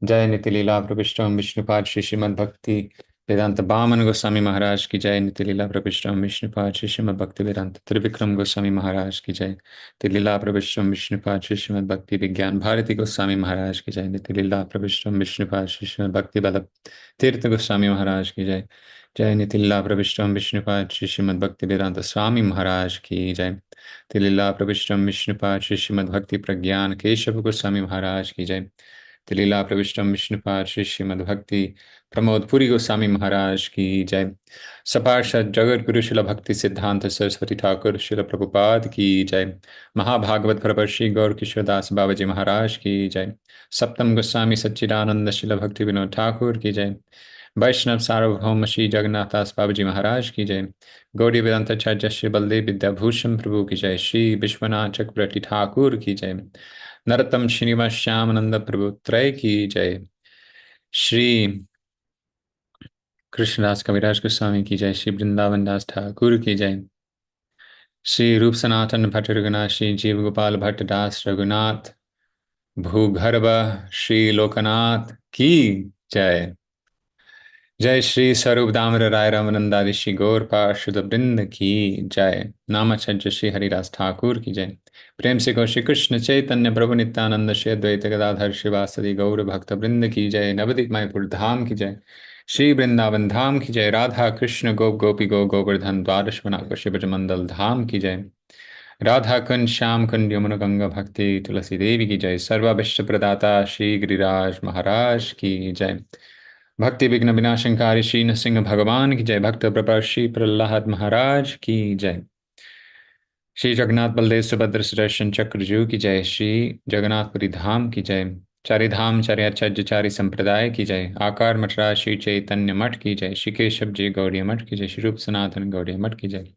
जय निति लीला प्रविष्टम विष्णुपाद श्री श्रीमद भक्ति वेदांत बामन गोस्वामी महाराज की जय. निति लीला प्रविष्टम विष्णुपाद श्री श्रीमद भक्ति वेदांत त्रिविक्रम गोस्वामी महाराज की जय. निति लीला प्रविष्टम विष्णुपाद श्री श्रीमद भक्ति विज्ञान भारती गोस्वामी महाराज की जय. निति लीला प्रविष्टम विष्णुपाद श्री श्रीमद भक्ति वल्लभ तीर्थ गोस्वामी महाराज की जय. जय निति लीला प्रविष्टम विष्णुपाद श्री श्रीमद भक्ति वेदांत स्वामी महाराज की जय. तिलीला प्रविष्टम विष्णुपाद श्री श्रीमद भक्ति प्रज्ञान केशव गोस्वामी महाराज की जय. तिलीला प्रविष्टम विष्णुपाद श्री श्रीमद भक्ति प्रमोदपुरी गोस्वामी महाराज की जय. सपार्षद जगत गुरु शिल भक्ति सिद्धांत सरस्वती ठाकुर शिल प्रभुपाद की जय. महाभागवत प्रवर्षि गौर किशोरदास बाबाजी महाराज की जय. सप्तम गोस्वामी सच्चिदानंद शिल भक्ति विनोद ठाकुर की जय. वैष्णव सार्वभौम श्री जगन्नाथदास बाबूजी महाराज की जय. गौड़ी वेदांताचार्य श्री बलदेव विद्याभूषण प्रभु की जय. श्री विश्वनाथ चक्रवर्ती ठाकुर की जय. नरोत्तम श्रीनिवास श्यामानंद प्रभु त्रय की जय. श्री कृष्णदास कविराज गोस्वामी की जय. श्री वृंदावन दास ठाकुर की जय. श्री रूप सनातन भट्ट रघुनाथ श्री जीव गोपाल भट्ट दास रघुनाथ भूगर्भ श्री लोकनाथ की जय. जय श्री स्वरूप दामर राय रामानंदा ऋषि गौर पार्षद वृंद की जय. नामाचार्य श्री हरिदास ठाकुर की जय. प्रेम से गौ श्री कृष्ण चैतन्य प्रभु नित्यानंद श्री अद्वैत गदाधर श्रीवासदि गौर भक्त वृंद की जय. नवदीप मायपुर धाम की जय. श्री वृंदावन धाम की जय. राधा कृष्ण गोप गोपी गो गोवर्धन द्वादश वनाक शिवज मंडल धाम की जय. राधा कुंज श्याम कुंज यमुना गंगा भक्ति तुलसी देवी की जय. सर्वाभिष्ट प्रदाता श्री गिरिराज महाराज की जय. भक्ति विघ्न विनाशंकारी श्री नृसिंह भगवान की जय. भक्त प्रभा श्री प्रहलाद महाराज की जय. श्री जगन्नाथ बलदेव सुभद्र सुदर्शन चक्रजू की जय. श्री जगन्नाथपुरी धाम की जय. चारि धाम चार्याचार्य चारि संप्रदाय की जय. आकार मठराज श्री चैतन्य मठ की जय. श्री केशव जी गौड़िया मठ की जय. श्री रूप सनातन गौड़िया मठ की जय.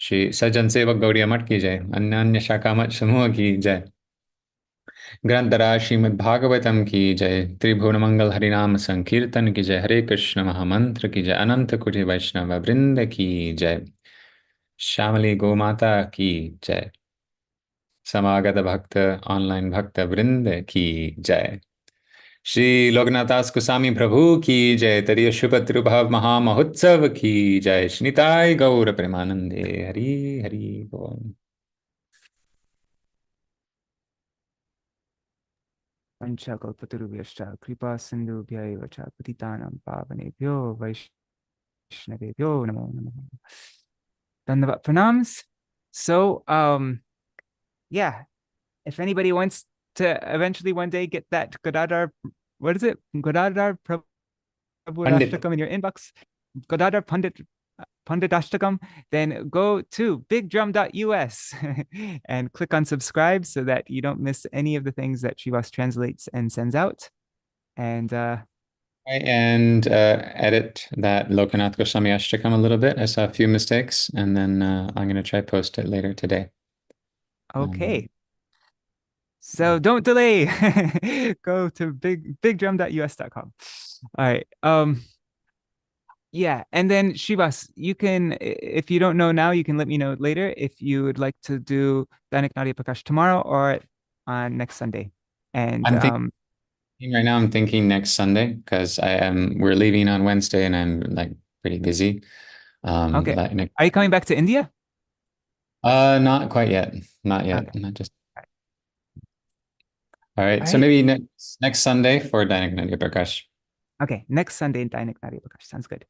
श्री सज्जन सेवक गौड़िया मठ की जय. अन्य अन्य शाखा मठ समूह की जय. ग्रंथराज श्रीमद् भागवतम की जय. त्रिभुवन मंगल हरिनाम संकीर्तन की जय. हरे कृष्ण महामंत्र की जय. अनंत कुटी वैष्णव वृंद की जय. श्यामली गोमाता की जय. समागत भक्त ऑनलाइन भक्त वृंद की जय. श्री लोकनाथदास गोस्वामी प्रभु की जय. तरीय शुभ त्रिभाव महामहोत्सव की जय. श्रीनिताय गौर प्रेमानंदे. हरि हरि बोल. पंचकल्पतरुभ्यश्च कृपा सिन्धुभ्यैव च पतितानां पावनेभ्यो वैष्णवेभ्यो नमो नमः. Dhanavad pranams. So, yeah, if anybody wants to eventually one day get that Godadar, what is it? Godadar Prabhu Ashtakam in your inbox, Godadar Pandit Ashtakam, then go to bigdrum.us and click on subscribe so that you don't miss any of the things that Śrīvāsa translates and sends out. And edit that Lokanath Goswami Ashtakam a little bit. I saw a few mistakes, and then I'm going to try post it later today. Okay. So don't delay. Go to bigdrum.us.com. All right. Yeah, and then Śrīvāsa, you can, if you don't know now, you can let me know later if you would like to do Dainika Nadīyā Prakāśa tomorrow or on next Sunday. And Right now, I'm thinking next Sunday because we're leaving on Wednesday and I'm like pretty busy. Okay. Like next, Are you coming back to India? not quite yet. Not Okay. yet. Not just. All right. All So right. maybe next Sunday for Dainika Nadīyā Prakāśa. Okay. Next Sunday in Dainik Nadīyā Prakāśa. Sounds good.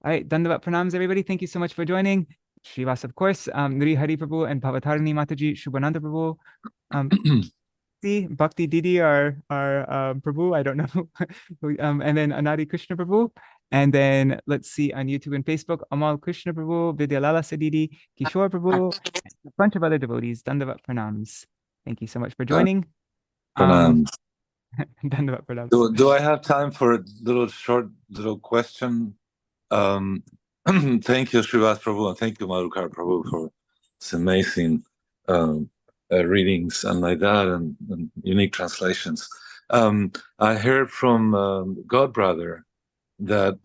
All right. Dandavat pranams, everybody. Thank you so much for joining. Śrīvāsa, of course. Nuri Hari Prabhu and Bhavatarani Mataji, Shubhananda Prabhu. Bhakti Didi, our Prabhu, I don't know. And then Anadi Krishna Prabhu. And then let's see on YouTube and Facebook, Amal Krishna Prabhu, Vidyalala Sadidi, Kishore Prabhu, a bunch of other devotees. Dandavat pranams. Thank you so much for joining. Pranam. Dandavat pranams. Do I have time for a short question? Thank you, Śrīvāsa Prabhu, and thank you, Madhukar Prabhu, for this amazing readings and like that, and unique translations. I heard from Godbrother that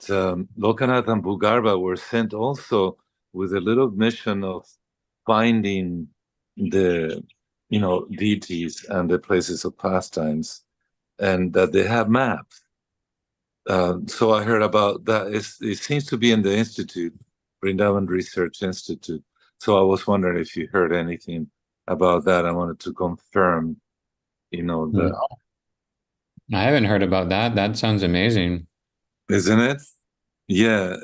Lokanath and Bhugarba were sent also with a little mission of finding the deities and the places of pastimes, and that they have maps. So I heard about that. It seems to be in the Institute, Vrindavan Research Institute. So I was wondering if you heard anything about that. I wanted to confirm, the. I haven't heard about that. That sounds amazing. Isn't it? Yeah.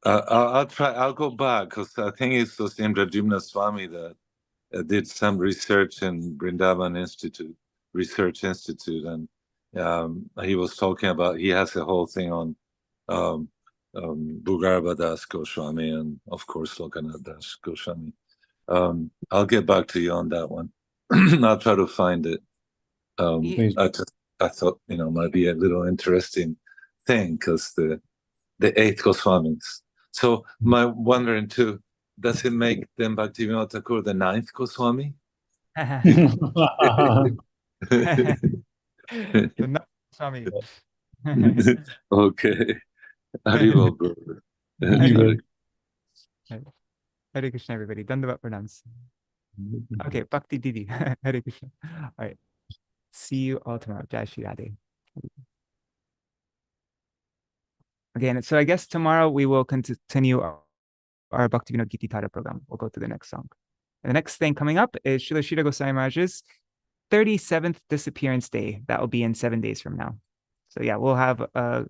I'll try. I'll go back because I think it's the same Rajimna Swami that did some research in Vrindavan Research Institute, and he was talking about, he has a whole thing on Bhugarba Das Goswami and of course Lokanath Das Goswami. I'll get back to you on that one. I'll try to find it. I thought might be a little interesting thing because the 8th Goswamis. So my wondering too, does it make them Bhaktivinoda Thakur the 9th Goswami? Swami. Okay. Haribol, brother. Hare Krishna, everybody. Dandavat pranams. Okay, Bhakti Didi. Hare Krishna. All right. See you all tomorrow. Jai Shri Radhe. Again, so I guess tomorrow we will continue our Bhaktivinoda Giti Tara program. We'll go to the next song. And the next thing coming up is Srila Sridhar Goswami Maharaj's 37th disappearance day. That will be in 7 days from now. So yeah, we'll have a